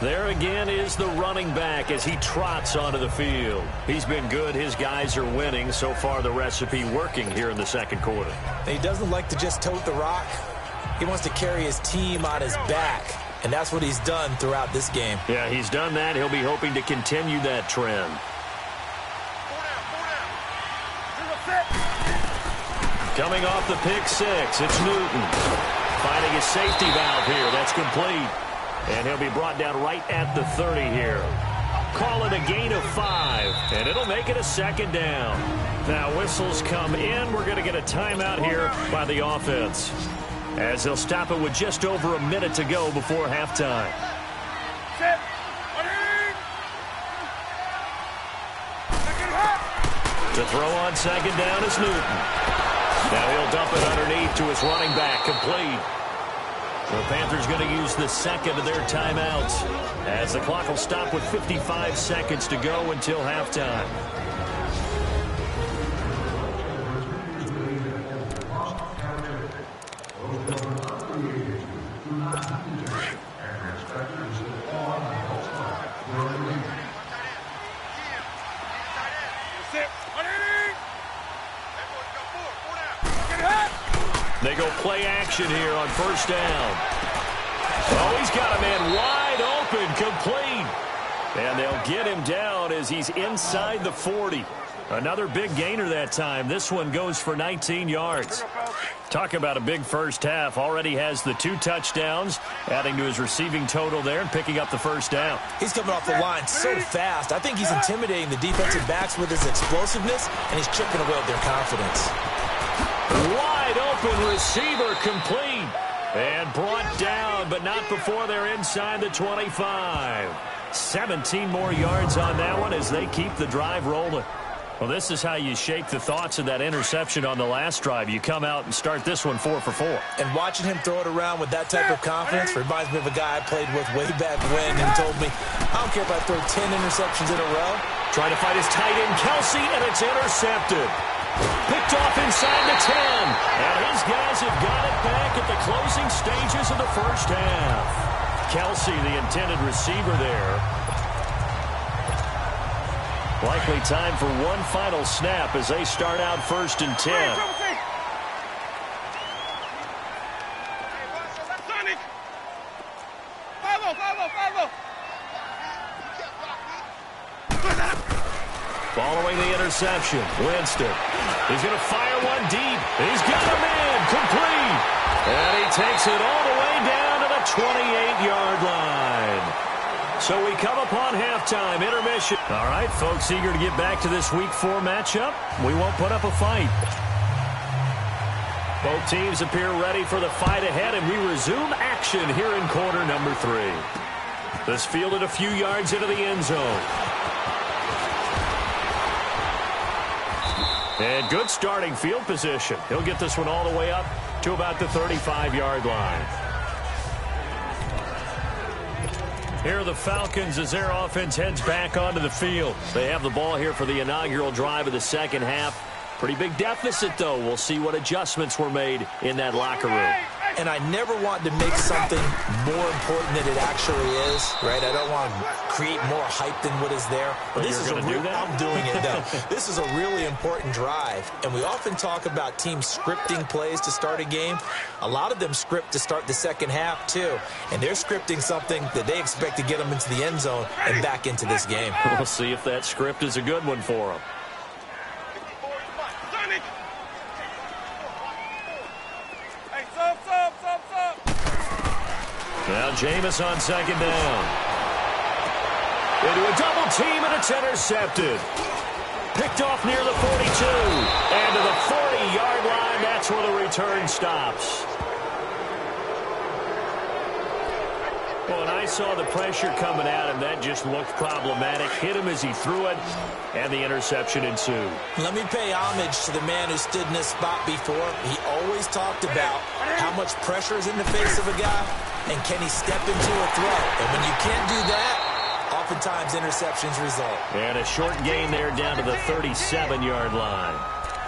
There again is the running back as he trots onto the field. He's been good. His guys are winning. So far, the recipe working here in the second quarter. He doesn't like to just tote the rock. He wants to carry his team on his back, and that's what he's done throughout this game. Yeah, he's done that. He'll be hoping to continue that trend. Coming off the pick 6, it's Newton. Finding his safety valve here. That's complete. And he'll be brought down right at the 30 here. Call it a gain of 5, and it'll make it a second down. Now whistles come in. We're going to get a timeout here by the offense, as they'll stop it with just over a minute to go before halftime. To throw on second down is Newton. Now he'll dump it underneath to his running back, complete. The Panthers going to use the second of their timeouts, as the clock will stop with 55 seconds to go until halftime. They go play action here on first down. Oh, he's got a man wide open, complete. And they'll get him down as he's inside the 40. Another big gainer that time. This one goes for 19 yards. Talk about a big first half. Already has the 2 touchdowns, adding to his receiving total there and picking up the first down. He's coming off the line so fast. I think he's intimidating the defensive backs with his explosiveness, and he's chipping away at their confidence. Wide open receiver, complete. And brought down, but not before they're inside the 25. 17 more yards on that one as they keep the drive rolling. Well, this is how you shake the thoughts of that interception on the last drive. You come out and start this one 4 for 4. And watching him throw it around with that type of confidence reminds me of a guy I played with way back when and told me, I don't care if I throw 10 interceptions in a row. Trying to fight his tight end, Kelsey, and it's intercepted. Picked off inside the 10. And his guys have got it back at the closing stages of the first half. Kelsey, the intended receiver there. Likely time for one final snap as they start out 1st and 10. Following the interception, Winston. He's going to fire one deep. He's got a man, complete. And he takes it all the way down to the 28-yard line. So we come upon halftime, intermission. All right, folks, eager to get back to this Week 4 matchup. We won't put up a fight. Both teams appear ready for the fight ahead, and we resume action here in quarter number 3. This fielded a few yards into the end zone. And good starting field position. He'll get this one all the way up to about the 35-yard line. Here are the Falcons as their offense heads back onto the field. They have the ball here for the inaugural drive of the second half. Pretty big deficit, though. We'll see what adjustments were made in that locker room. And I never want to make something more important than it actually is, right? I don't want to create more hype than what is there. But this is I'm doing it, though. This is a really important drive. And we often talk about teams scripting plays to start a game. A lot of them script to start the second half, too. And they're scripting something that they expect to get them into the end zone and back into this game. We'll see if that script is a good one for them. Now Jameis on second down. Into a double team, and it's intercepted. Picked off near the 42. And to the 40-yard line, that's where the return stops. Well, and I saw the pressure coming at him. That just looked problematic. Hit him as he threw it, and the interception ensued. Let me pay homage to the man who stood in this spot before. He always talked about how much pressure is in the face of a guy, and can he step into a throw. And when you can't do that, oftentimes interceptions result. And a short gain there down to the 37-yard line.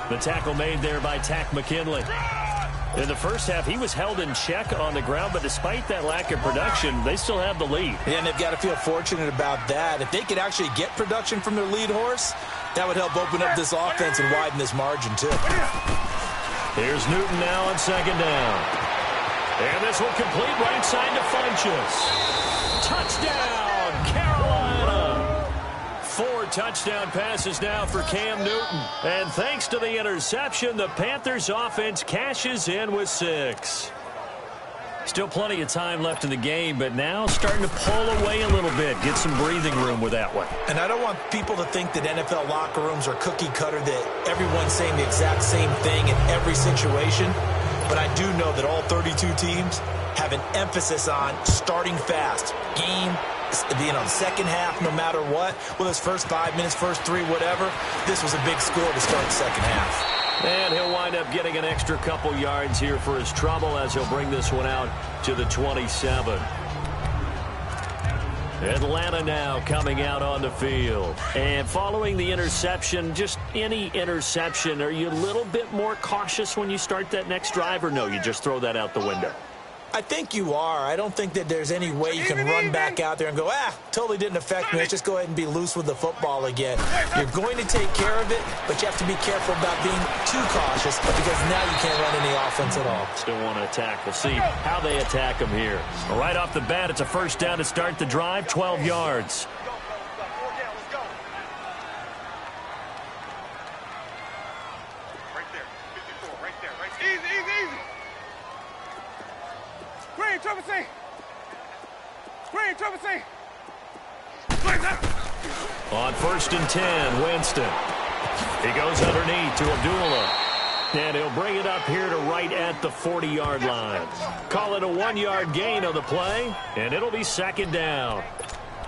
The tackle made there by Takk McKinley. In the first half, he was held in check on the ground, but despite that lack of production, they still have the lead. Yeah, and they've got to feel fortunate about that. If they could actually get production from their lead horse, that would help open up this offense and widen this margin, too. Here's Newton now on second down. And this will complete right side to Funchess. Touchdown, Carolina! 4 touchdown passes now for Cam Newton. And thanks to the interception, the Panthers offense cashes in with 6. Still plenty of time left in the game, but now starting to pull away a little bit. Get some breathing room with that one. And I don't want people to think that NFL locker rooms are cookie cutter, that everyone's saying the exact same thing in every situation. But I do know that all 32 teams have an emphasis on starting fast. Game, the second half, no matter what. Well, those first 5 minutes, first 3, whatever. This was a big score to start the second half. And he'll wind up getting an extra couple yards here for his trouble as he'll bring this one out to the 27. Atlanta now coming out on the field. And following the interception, just any interception, are you a little bit more cautious when you start that next drive, or no, you just throw that out the window? I think you are. I don't think that there's any way you can run back out there and go, totally didn't affect me. Let's just go ahead and be loose with the football again. You're going to take care of it, but you have to be careful about being too cautious because now you can't run any offense at all. Still want to attack. We'll see how they attack him here. Right off the bat, it's a first down to start the drive, 12 yards. On 1st and 10, Winston. He goes underneath to Abdullah. And he'll bring it up here to right at the 40-yard line. Call it a 1-yard gain on the play, and it'll be second down.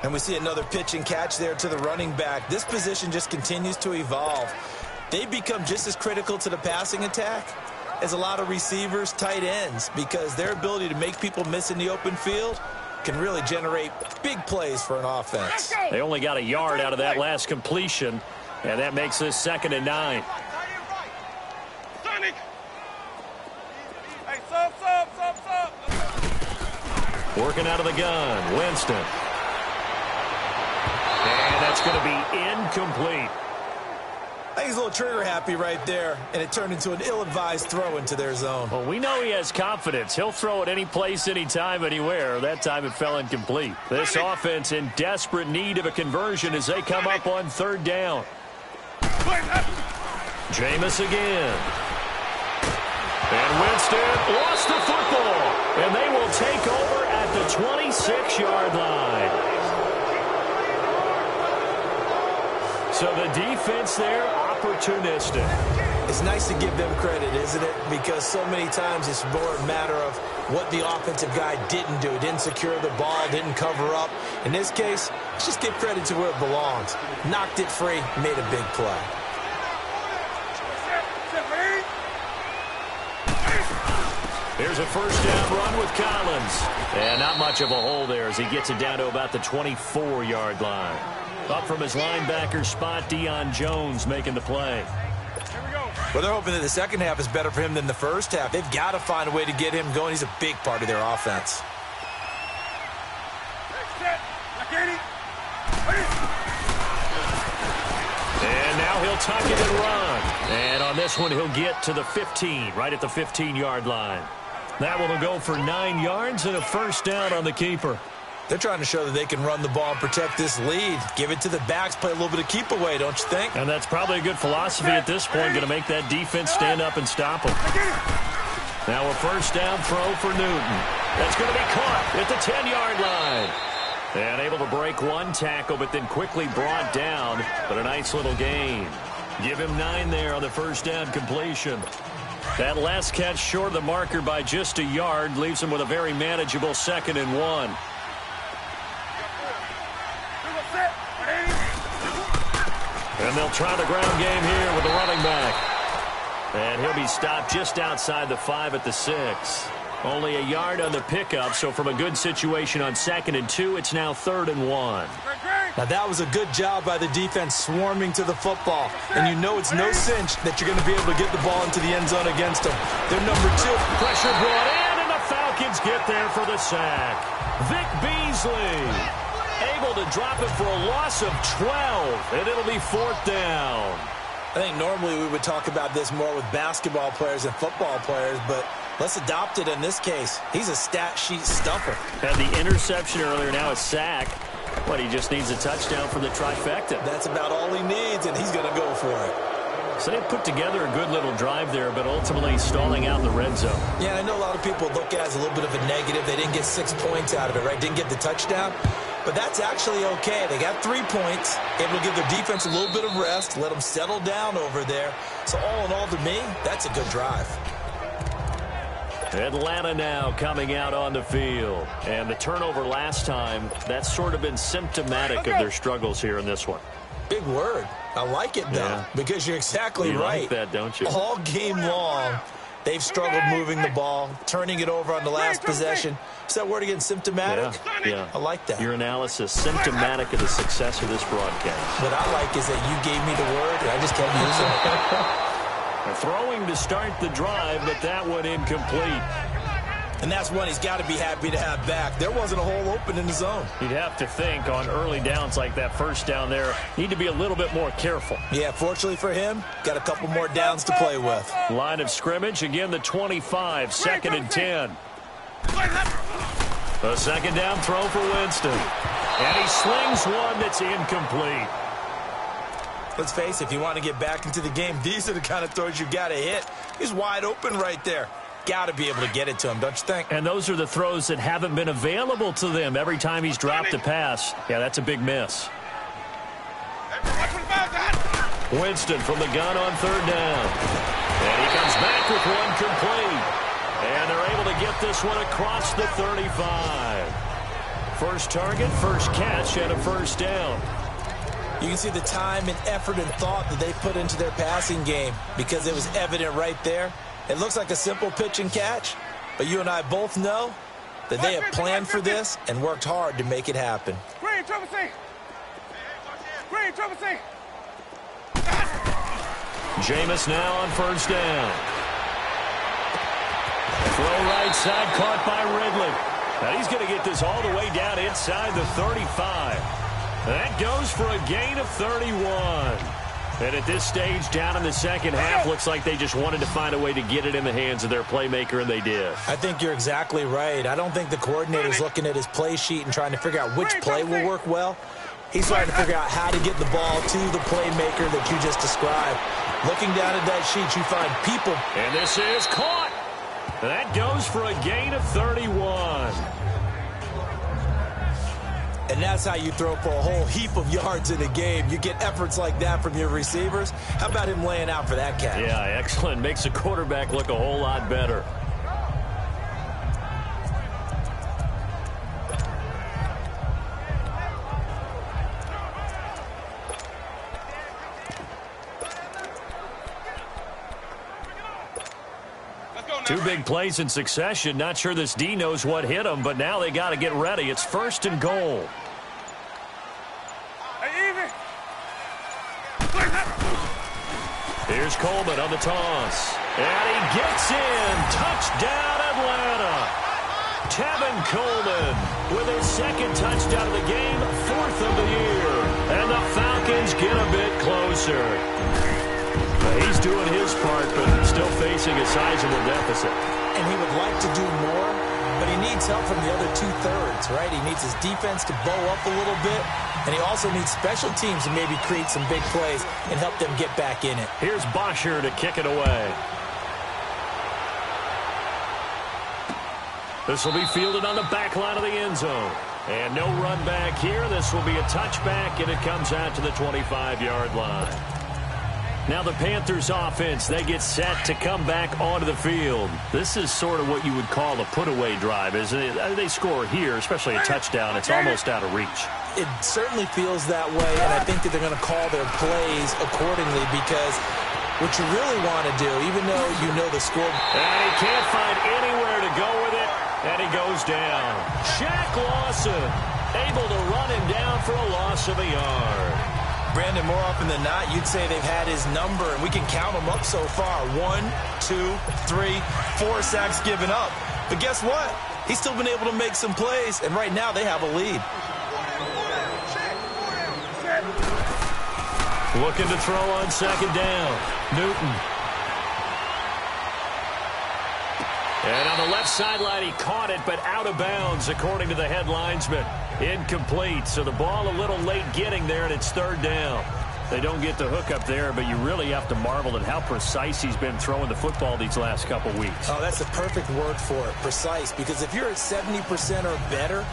And we see another pitch and catch there to the running back. This position just continues to evolve. They become just as critical to the passing attack as a lot of receivers, tight ends, because their ability to make people miss in the open field can really generate big plays for an offense. They only got a yard out of that last completion, and that makes this 2nd and 9. Working out of the gun, Winston. And that's going to be incomplete. I think he's a little trigger happy right there, and it turned into an ill-advised throw into their zone. Well, we know he has confidence. He'll throw it any place, anytime, anywhere. That time it fell incomplete. This offense in desperate need of a conversion as they come up on 3rd down. Jameis again. And Winston lost the football. And they will take over at the 26-yard line. So the defense there, opportunistic. It's nice to give them credit, isn't it? Because so many times it's more a matter of what the offensive guy didn't do. Didn't secure the ball, didn't cover up. In this case, let's just give credit to where it belongs. Knocked it free, made a big play. Here's a first down run with Collins. And not much of a hole there as he gets it down to about the 24-yard line. Up from his linebacker spot, Deion Jones making the play. Well, they're hoping that the second half is better for him than the first half. They've got to find a way to get him going. He's a big part of their offense. And now he'll tuck it and run. And on this one, he'll get to the 15, right at the 15-yard line. That one will go for 9 yards and a first down on the keeper. They're trying to show that they can run the ball and protect this lead. Give it to the backs, play a little bit of keep away, don't you think? And that's probably a good philosophy at this point, going to make that defense stand up and stop them. Now a first down throw for Newton. That's going to be caught at the 10-yard line. And able to break one tackle, but then quickly brought down. But a nice little gain. Give him 9 there on the first down completion. That last catch short of the marker by just a yard leaves him with a very manageable 2nd and 1. And they'll try the ground game here with the running back. And he'll be stopped just outside the 5 at the 6. Only a yard on the pickup, so from a good situation on 2nd and 2, it's now 3rd and 1. Now that was a good job by the defense swarming to the football. And you know it's no cinch that you're going to be able to get the ball into the end zone against them. They're number 2. Pressure brought in, and the Falcons get there for the sack. Vic Beasley able to drop it for a loss of 12, and it'll be 4th down. I think normally we would talk about this more with basketball players and football players, but let's adopt it in this case. He's a stat sheet stuffer. Had the interception earlier, now a sack. But he just needs a touchdown for the trifecta. That's about all he needs, and he's going to go for it. So they put together a good little drive there, but ultimately stalling out in the red zone. Yeah, I know a lot of people look at it as a little bit of a negative. They didn't get 6 points out of it, right? Didn't get the touchdown. But that's actually okay. They got 3 points, able to give their defense a little bit of rest, let them settle down over there. So all in all, to me, that's a good drive. Atlanta now coming out on the field. And the turnover last time, that's sort of been symptomatic of their struggles here in this one. Big word. I like it, though, because you're exactly right. You like that, don't you? All game long, they've struggled moving the ball, turning it over on the last possession. Is that word again, symptomatic? Yeah. I like that. Your analysis, symptomatic of the success of this broadcast. What I like is that you gave me the word, and I just kept using it. Throwing to start the drive, but that one incomplete. And that's one he's got to be happy to have back. There wasn't a hole open in the zone. You'd have to think on early downs like that first down there, need to be a little bit more careful. Yeah, fortunately for him, got a couple more downs to play with. Line of scrimmage, again the 25, 2nd and 10. A second down throw for Winston. And he slings one that's incomplete. Let's face it, if you want to get back into the game, these are the kind of throws you got to hit. He's wide open right there. Got to be able to get it to him, don't you think? And those are the throws that haven't been available to them every time he's dropped a pass. Yeah, that's a big miss. Winston from the gun on 3rd down. And he comes back with one complete. And they're able to get this one across the 35. First target, first catch, and a first down. You can see the time and effort and thought that they put into their passing game because it was evident right there. It looks like a simple pitch and catch, but you and I both know that they have planned for this and worked hard to make it happen. Jameis now on 1st down. Throw right side, caught by Ridley. Now he's going to get this all the way down inside the 35. That goes for a gain of 31. And at this stage, down in the second half, looks like they just wanted to find a way to get it in the hands of their playmaker, and they did. I think you're exactly right. I don't think the coordinator's looking at his play sheet and trying to figure out which play will work well. He's trying to figure out how to get the ball to the playmaker that you just described. Looking down at that sheet, you find people. And this is caught. That goes for a gain of 31. And that's how you throw for a whole heap of yards in a game. You get efforts like that from your receivers. How about him laying out for that catch? Yeah, excellent. Makes the quarterback look a whole lot better. Two big plays in succession. Not sure this D knows what hit him, but now they got to get ready. It's 1st and goal. Here's Coleman on the toss. And he gets in. Touchdown, Atlanta. Tevin Coleman with his 2nd touchdown of the game, 4th of the year. And the Falcons get a bit closer. He's doing his part, but still facing a sizable deficit. And he would like to do more, but he needs help from the other 2/3, right? He needs his defense to bow up a little bit, and he also needs special teams to maybe create some big plays and help them get back in it. Here's Bosher to kick it away. This will be fielded on the back line of the end zone. And no run back here. This will be a touchback, and it comes out to the 25-yard line. Now the Panthers offense, they get set to come back onto the field. This is sort of what you would call a put-away drive, isn't it? They score here, especially a touchdown. It's almost out of reach. It certainly feels that way, and I think that they're going to call their plays accordingly because what you really want to do, even though you know the score. And he can't find anywhere to go with it, and he goes down. Shaq Lawson able to run him down for a loss of a yard. Brandon, more often than not, you'd say they've had his number, and we can count them up so far. 1, 2, 3, 4 sacks given up. But guess what? He's still been able to make some plays, and right now they have a lead. Looking to throw on 2nd down. Newton. And on the left sideline, he caught it, but out of bounds, according to the head linesman. Incomplete, so the ball a little late getting there, and it's 3rd down. They don't get the hook up there, but you really have to marvel at how precise he's been throwing the football these last couple weeks. Oh, that's the perfect word for it, precise, because if you're at 70% or better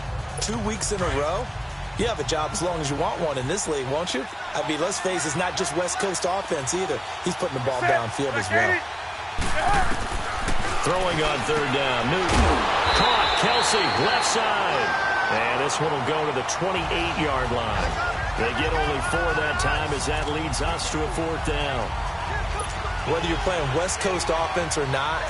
2 weeks in a row, you have a job as long as you want one in this league, won't you? I mean, let's face it, it's not just West Coast offense either. He's putting the ball downfield as well. Throwing on third down. Newton. Caught. Kelsey, left side. And this one will go to the 28-yard line. They get only 4 that time as that leads us to a 4th down. Whether you're playing West Coast offense or not,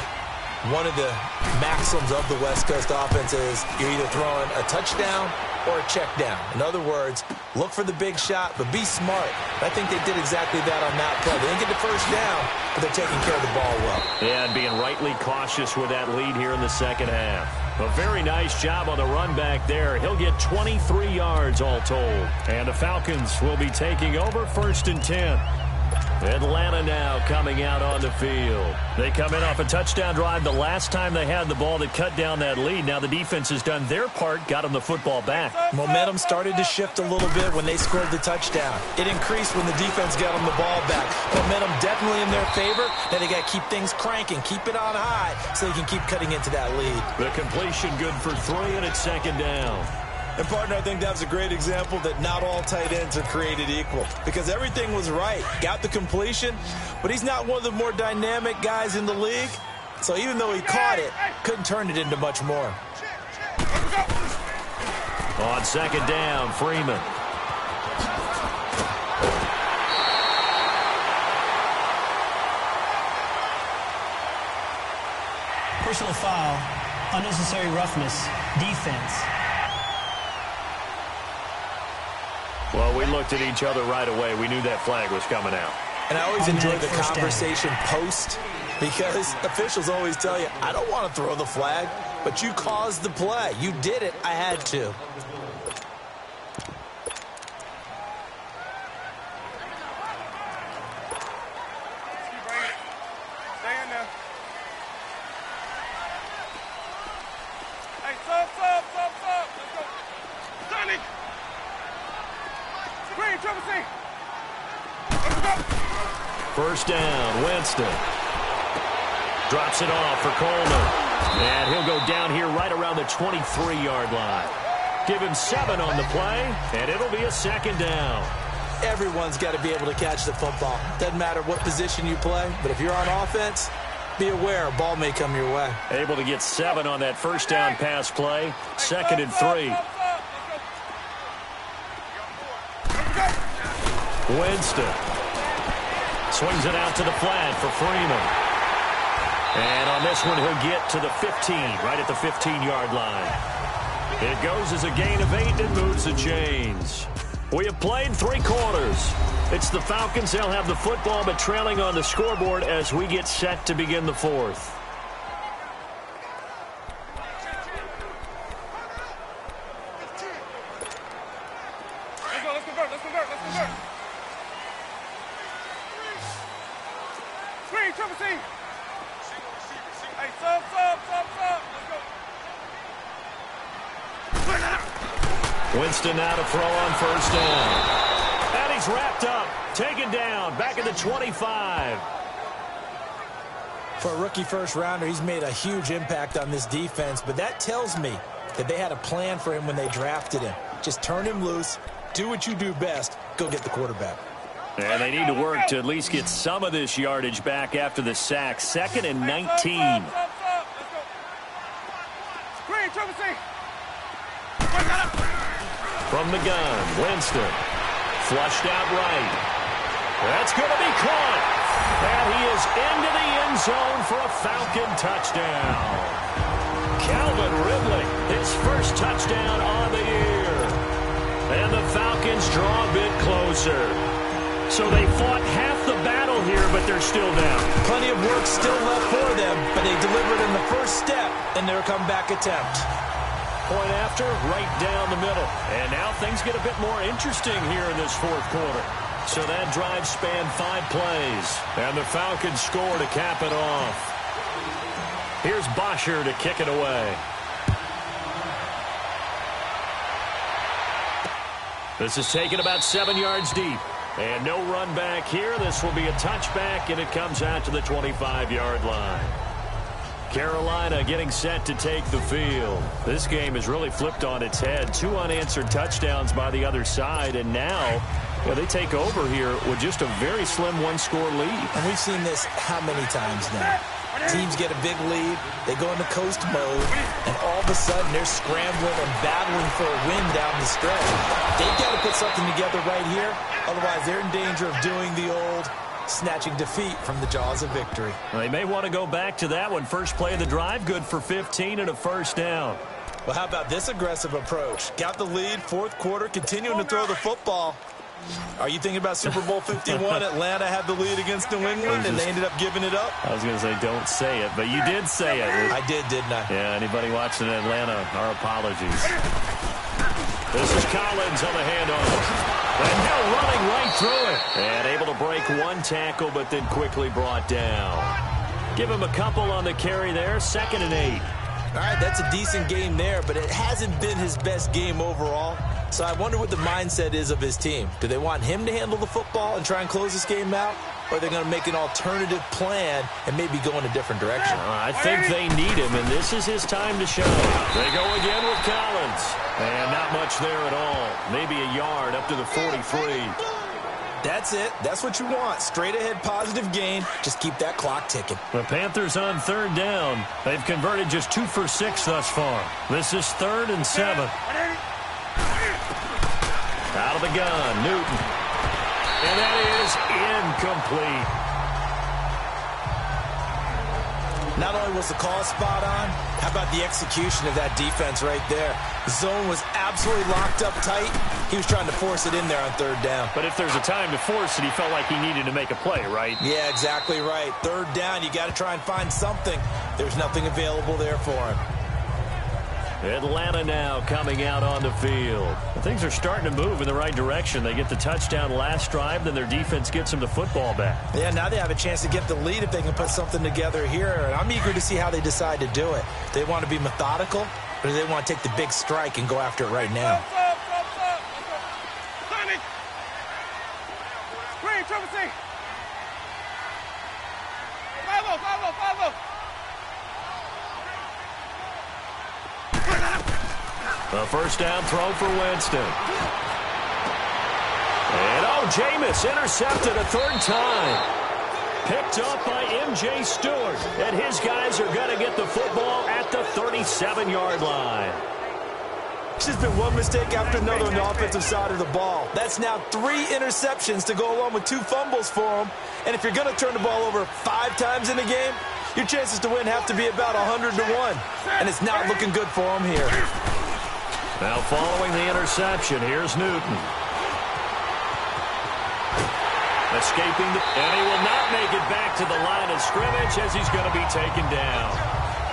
one of the maxims of the West Coast offense is you're either throwing a touchdown or a check down. In other words, look for the big shot, but be smart. I think they did exactly that on that play. They didn't get the first down, but they're taking care of the ball well. Yeah, and being rightly cautious with that lead here in the second half. A very nice job on the run back there. He'll get 23 yards all told. And the Falcons will be taking over 1st and 10. Atlanta now coming out on the field. They come in off a touchdown drive the last time they had the ball that cut down that lead. Now the defense has done their part, got them the football back. Momentum started to shift a little bit when they scored the touchdown. It increased when the defense got them the ball back. Momentum definitely in their favor. Now they got to keep things cranking, keep it on high so they can keep cutting into that lead. The completion good for 3, and it's 2nd down. And, partner, I think that was a great example that not all tight ends are created equal because everything was right. Got the completion, but he's not one of the more dynamic guys in the league. So even though he caught it, couldn't turn it into much more. On 2nd down, Freeman. Personal foul, unnecessary roughness, defense. Well, we looked at each other right away. We knew that flag was coming out. And I always enjoy the conversation post because officials always tell you, I don't want to throw the flag, but you caused the play. You did it. I had to. First down, Winston. Drops it off for Coleman. And he'll go down here right around the 23-yard line. Give him 7 on the play, and it'll be a 2nd down. Everyone's got to be able to catch the football. Doesn't matter what position you play, but if you're on offense, be aware a ball may come your way. Able to get 7 on that first down pass play. 2nd and 3. Winston swings it out to the flat for Freeman. And on this one, he'll get to the 15, right at the 15-yard line. It goes as a gain of 8 and moves the chains. We have played 3 quarters. It's the Falcons. They'll have the football, but trailing on the scoreboard as we get set to begin the 4th. Winston now to throw on first down. And he's wrapped up, taken down, back at the 25. For a rookie first-rounder, he's made a huge impact on this defense, but that tells me that they had a plan for him when they drafted him. Just turn him loose, do what you do best, go get the quarterback. And they need to work to at least get some of this yardage back after the sack. 2nd and 19. From the gun, Winston. Flushed out right. That's going to be caught. And he is into the end zone for a Falcon touchdown. Calvin Ridley, his first touchdown on the year. And the Falcons draw a bit closer. So they fought half the battle here, but they're still down. Plenty of work still left for them, but they delivered in the first step in their comeback attempt. Point after, right down the middle. And now things get a bit more interesting here in this 4th quarter. So that drive spanned 5 plays. And the Falcons score to cap it off. Here's Bosher to kick it away. This is taken about 7 yards deep. And no run back here. This will be a touchback, and it comes out to the 25-yard line. Carolina getting set to take the field. This game has really flipped on its head. 2 unanswered touchdowns by the other side, and now they take over here with just a very slim one-score lead. And we've seen this how many times now? Teams get a big lead, they go into coast mode, and all of a sudden they're scrambling and battling for a win down the stretch. They've got to put something together right here, otherwise they're in danger of doing the old snatching defeat from the jaws of victory. Well, they may want to go back to that one. First play of the drive, good for 15 and a first down. Well, how about this aggressive approach? Got the lead, fourth quarter, continuing to throw the football. Are you thinking about Super Bowl 51? Atlanta had the lead against New England, and they ended up giving it up? I was going to say, don't say it, but you did say it. I did, didn't I? Yeah, anybody watching Atlanta, our apologies. This is Collins on the handoff. And now running right through it. And able to break one tackle, but then quickly brought down. Give him a couple on the carry there, 2nd and 8. All right, that's a decent game there, but it hasn't been his best game overall. So I wonder what the mindset is of his team. Do they want him to handle the football and try and close this game out? Or are they going to make an alternative plan and maybe go in a different direction? I think they need him, and this is his time to show. They go again with Collins. And not much there at all. Maybe a yard up to the 43. That's it. That's what you want. Straight ahead positive gain. Just keep that clock ticking. The Panthers on 3rd down. They've converted just 2 for 6 thus far. This is 3rd and 7. Out of the gun, Newton. And that is incomplete. Not only was the call spot on, how about the execution of that defense right there? The zone was absolutely locked up tight. He was trying to force it in there on 3rd down. But if there's a time to force it, he felt like he needed to make a play, right? Yeah, exactly right. 3rd down, you got to try and find something. There's nothing available there for him. Atlanta now coming out on the field. Things are starting to move in the right direction. They get the touchdown last drive, then their defense gets them the football back. Yeah, now they have a chance to get the lead if they can put something together here. And I'm eager to see how they decide to do it. Do they want to be methodical, or do they want to take the big strike and go after it right now? A first down throw for Winston. And Jameis intercepted a 3rd time. Picked up by M.J. Stewart. And his guys are going to get the football at the 37-yard line. It's just been one mistake after another on the offensive side of the ball. That's now 3 interceptions to go along with 2 fumbles for him. And if you're going to turn the ball over 5 times in a game, your chances to win have to be about 100 to 1. And it's not looking good for him here. Now following the interception, here's Newton. Escaping, and he will not make it back to the line of scrimmage as he's going to be taken down.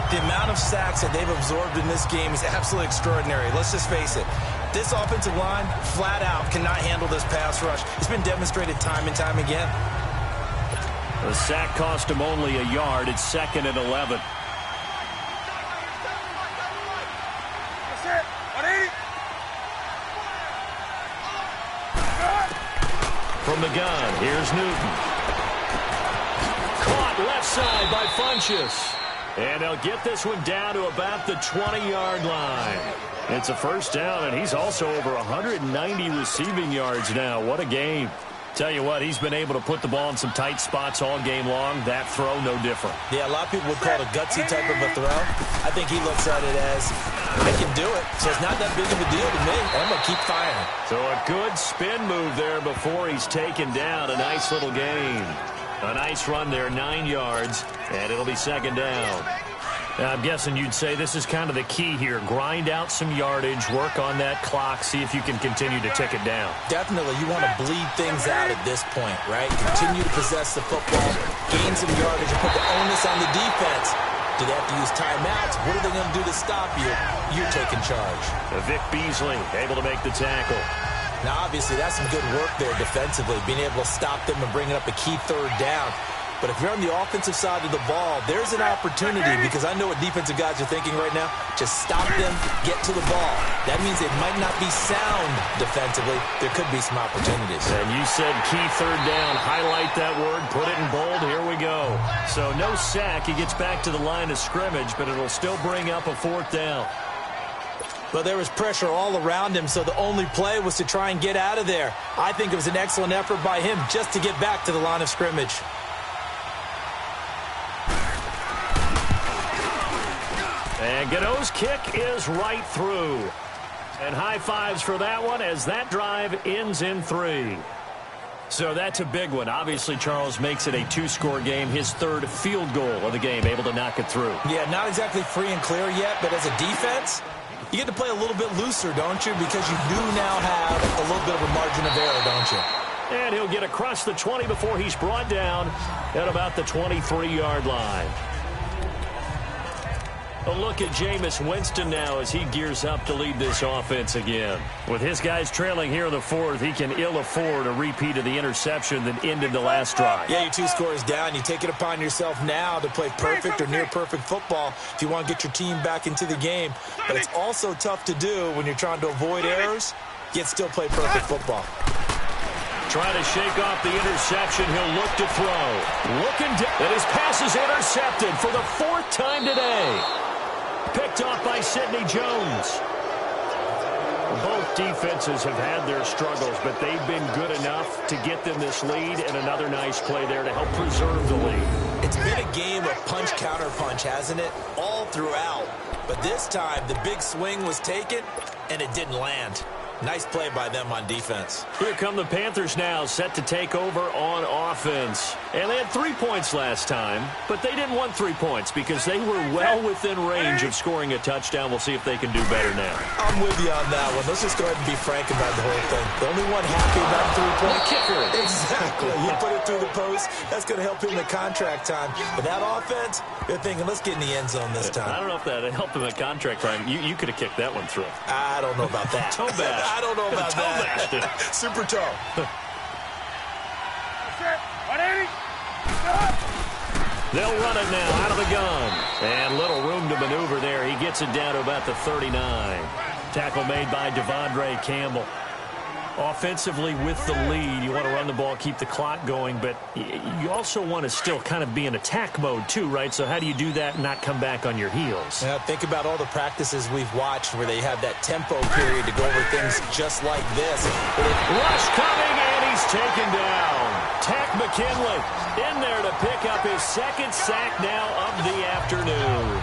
The amount of sacks that they've absorbed in this game is absolutely extraordinary. Let's just face it. This offensive line, flat out, cannot handle this pass rush. It's been demonstrated time and time again. The sack cost him only a yard. It's 2nd and 11. From the gun, here's Newton. Caught left side by Funchess. And they'll get this one down to about the 20-yard line. It's a first down, and he's also over 190 receiving yards now. What a game. Tell you what, he's been able to put the ball in some tight spots all game long. That throw, no different. Yeah, a lot of people would call it a gutsy type of a throw. I think he looks at it as, I can do it, so it's not that big of a deal to me. I'm going to keep firing. So a good spin move there before he's taken down. A nice little gain. A nice run there, 9 yards, and it'll be 2nd down. Now, I'm guessing you'd say this is kind of the key here. Grind out some yardage, work on that clock, see if you can continue to tick it down. Definitely. You want to bleed things out at this point, right? Continue to possess the football, gain some yardage, and put the onus on the defense. Do they have to use timeouts? What are they going to do to stop you? You're taking charge. Vic Beasley able to make the tackle. Now, obviously, that's some good work there defensively, being able to stop them and bringing up a key 3rd down. But if you're on the offensive side of the ball, there's an opportunity, because I know what defensive guys are thinking right now. Just stop them, get to the ball. That means it might not be sound defensively. There could be some opportunities. And you said key third down. Highlight that word. Put it in bold. Here we go. So no sack. He gets back to the line of scrimmage, but it'll still bring up a 4th down. But there was pressure all around him, so the only play was to try and get out of there. I think it was an excellent effort by him just to get back to the line of scrimmage. And Gano's kick is right through. And high fives for that one as that drive ends in 3. So that's a big one. Obviously, Charles makes it a 2-score game. His 3rd field goal of the game, able to knock it through. Yeah, not exactly free and clear yet, but as a defense, you get to play a little bit looser, don't you? Because you do now have a little bit of a margin of error, don't you? And he'll get across the 20 before he's brought down at about the 23-yard line. A look at Jameis Winston now as he gears up to lead this offense again. With his guys trailing here in the 4th, he can ill afford a repeat of the interception that ended the last drive. Yeah, you're 2 scores down. You take it upon yourself now to play perfect or near-perfect football if you want to get your team back into the game. But it's also tough to do when you're trying to avoid errors, yet still play perfect football. Trying to shake off the interception. He'll look to throw. Looking down. And his pass is intercepted for the 4th time today. Picked off by Sidney Jones. Both defenses have had their struggles, but they've been good enough to get them this lead, and another nice play there to help preserve the lead. It's been a game of punch-counter-punch, hasn't it? All throughout. But this time, the big swing was taken, and it didn't land. Nice play by them on defense. Here come the Panthers now, set to take over on offense. And they had 3 points last time, but they didn't want 3 points because they were well within range of scoring a touchdown. We'll see if they can do better now. I'm with you on that one. Let's just go ahead and be frank about the whole thing. The only one happy about 3-point kicker. Exactly. You put it through the post. That's going to help him in the contract time. But that offense, they're thinking, let's get in the end zone this time. I don't know if that helped him at contract time. You could have kicked that one through. I don't know about that. Toe bash. I don't know about that. Super toe. They'll run it now out of the gun. And little room to maneuver there. He gets it down to about the 39. Tackle made by Devondre Campbell. Offensively with the lead, you want to run the ball, keep the clock going, but you also want to still kind of be in attack mode too, right? So how do you do that and not come back on your heels? Yeah, think about all the practices we've watched where they have that tempo period to go over things just like this. Rush coming, and he's taken down. Takk McKinley in there to pick up his 2nd sack now of the afternoon.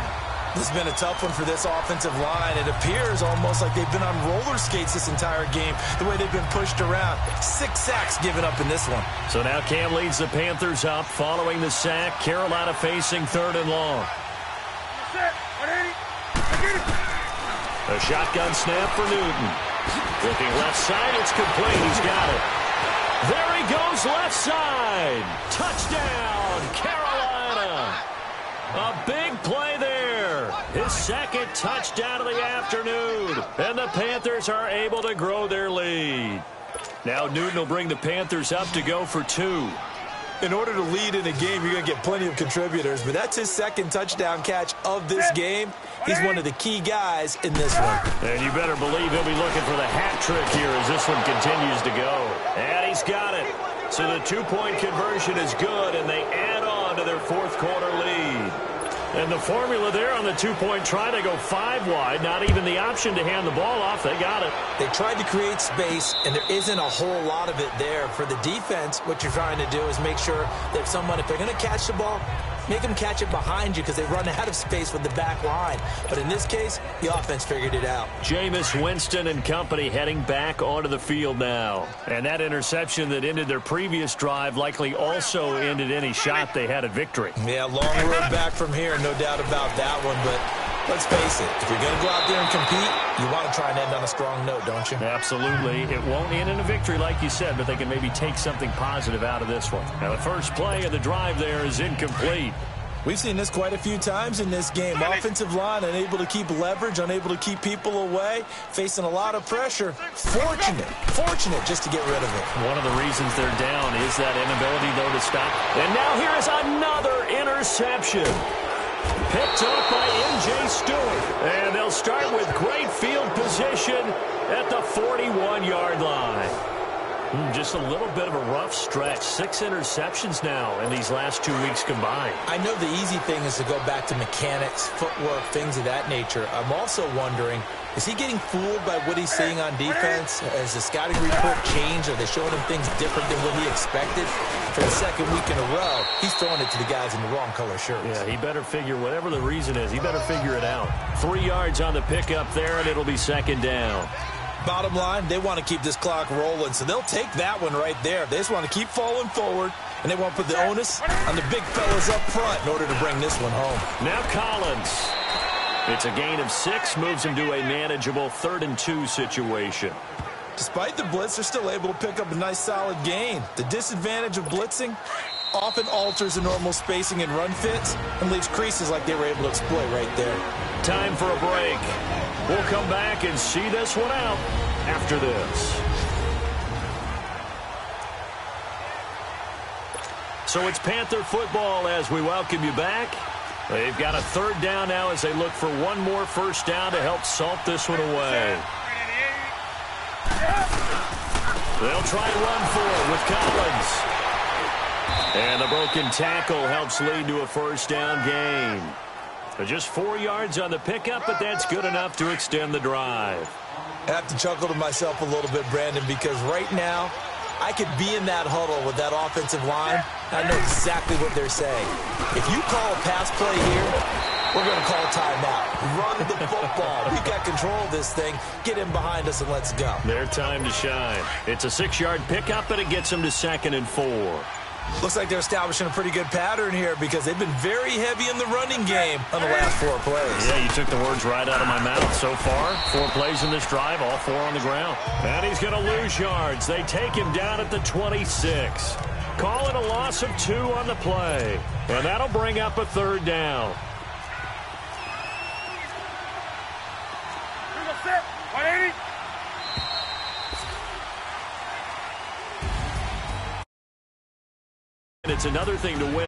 This has been a tough one for this offensive line. It appears almost like they've been on roller skates this entire game, the way they've been pushed around. 6 sacks given up in this one. So now Cam leads the Panthers up following the sack. Carolina facing 3rd and long. A shotgun snap for Newton. Looking left side, it's complete. He's got it. There he goes left side. Touchdown, Carolina. A big play there. His 2nd touchdown of the afternoon. And the Panthers are able to grow their lead. Now Newton will bring the Panthers up to go for 2. In order to lead in a game, you're going to get plenty of contributors, but that's his 2nd touchdown catch of this game. He's one of the key guys in this one. And you better believe he'll be looking for the hat trick here as this one continues to go. And he's got it. So the 2-point conversion is good, and they add on to their 4th quarter lead. And the formula there on the 2-point try to go 5 wide, not even the option to hand the ball off. They got it. They tried to create space, and there isn't a whole lot of it there. For the defense, what you're trying to do is make sure that if they're going to catch the ball, make them catch it behind you because they run out of space with the back line. But in this case, the offense figured it out. Jameis Winston and company heading back onto the field now. And that interception that ended their previous drive likely also ended any shot they had at victory. Yeah, long road back from here, no doubt about that one. But let's face it, if you're going to go out there and compete, you want to try and end on a strong note, don't you? Absolutely. It won't end in a victory like you said, but they can maybe take something positive out of this one. Now the first play of the drive there is incomplete. We've seen this quite a few times in this game. Offensive line unable to keep leverage, unable to keep people away, facing a lot of pressure. Fortunate just to get rid of it. One of the reasons they're down is that inability, though, to stop. And now here is another interception. Picked up by M.J. Stewart. And they'll start with great field position at the 41-yard line. Just a little bit of a rough stretch. 6 interceptions now in these last 2 weeks combined. I know the easy thing is to go back to mechanics, footwork, things of that nature. I'm also wondering, is he getting fooled by what he's seeing on defense? Has the scouting report changed? Are they showing him things different than what he expected? For the second week in a row, he's throwing it to the guys in the wrong color shirts. Yeah, he better figure, whatever the reason is, he better figure it out. 3 yards on the pickup there, and it'll be second down. Bottom line, they want to keep this clock rolling, so they'll take that one right there. They just want to keep falling forward, and they want to put the onus on the big fellas up front in order to bring this one home. Now Collins. It's a gain of 6, moves him to a manageable 3rd and 2 situation. Despite the blitz, they're still able to pick up a nice solid gain. The disadvantage of blitzing often alters the normal spacing and run fits and leaves creases like they were able to exploit right there. Time for a break. We'll come back and see this one out after this. So it's Panther football as we welcome you back. They've got a 3rd down now as they look for one more first down to help salt this one away. They'll try and run for it with Collins. And the broken tackle helps lead to a first down gain. Just 4 yards on the pickup, but that's good enough to extend the drive. I have to chuckle to myself a little bit, Brandon, because right now I could be in that huddle with that offensive line. I know exactly what they're saying. If you call a pass play here, we're going to call a timeout. Run the football. We've got control of this thing. Get in behind us and let's go. Their time to shine. It's a 6-yard pickup, and it gets them to 2nd and 4. Looks like they're establishing a pretty good pattern here because they've been very heavy in the running game on the last 4 plays. Yeah, you took the words right out of my mouth. So far, 4 plays in this drive, all 4 on the ground. And he's going to lose yards. They take him down at the 26. Call it a loss of 2 on the play. And that'll bring up a 3rd down. It's another thing to win.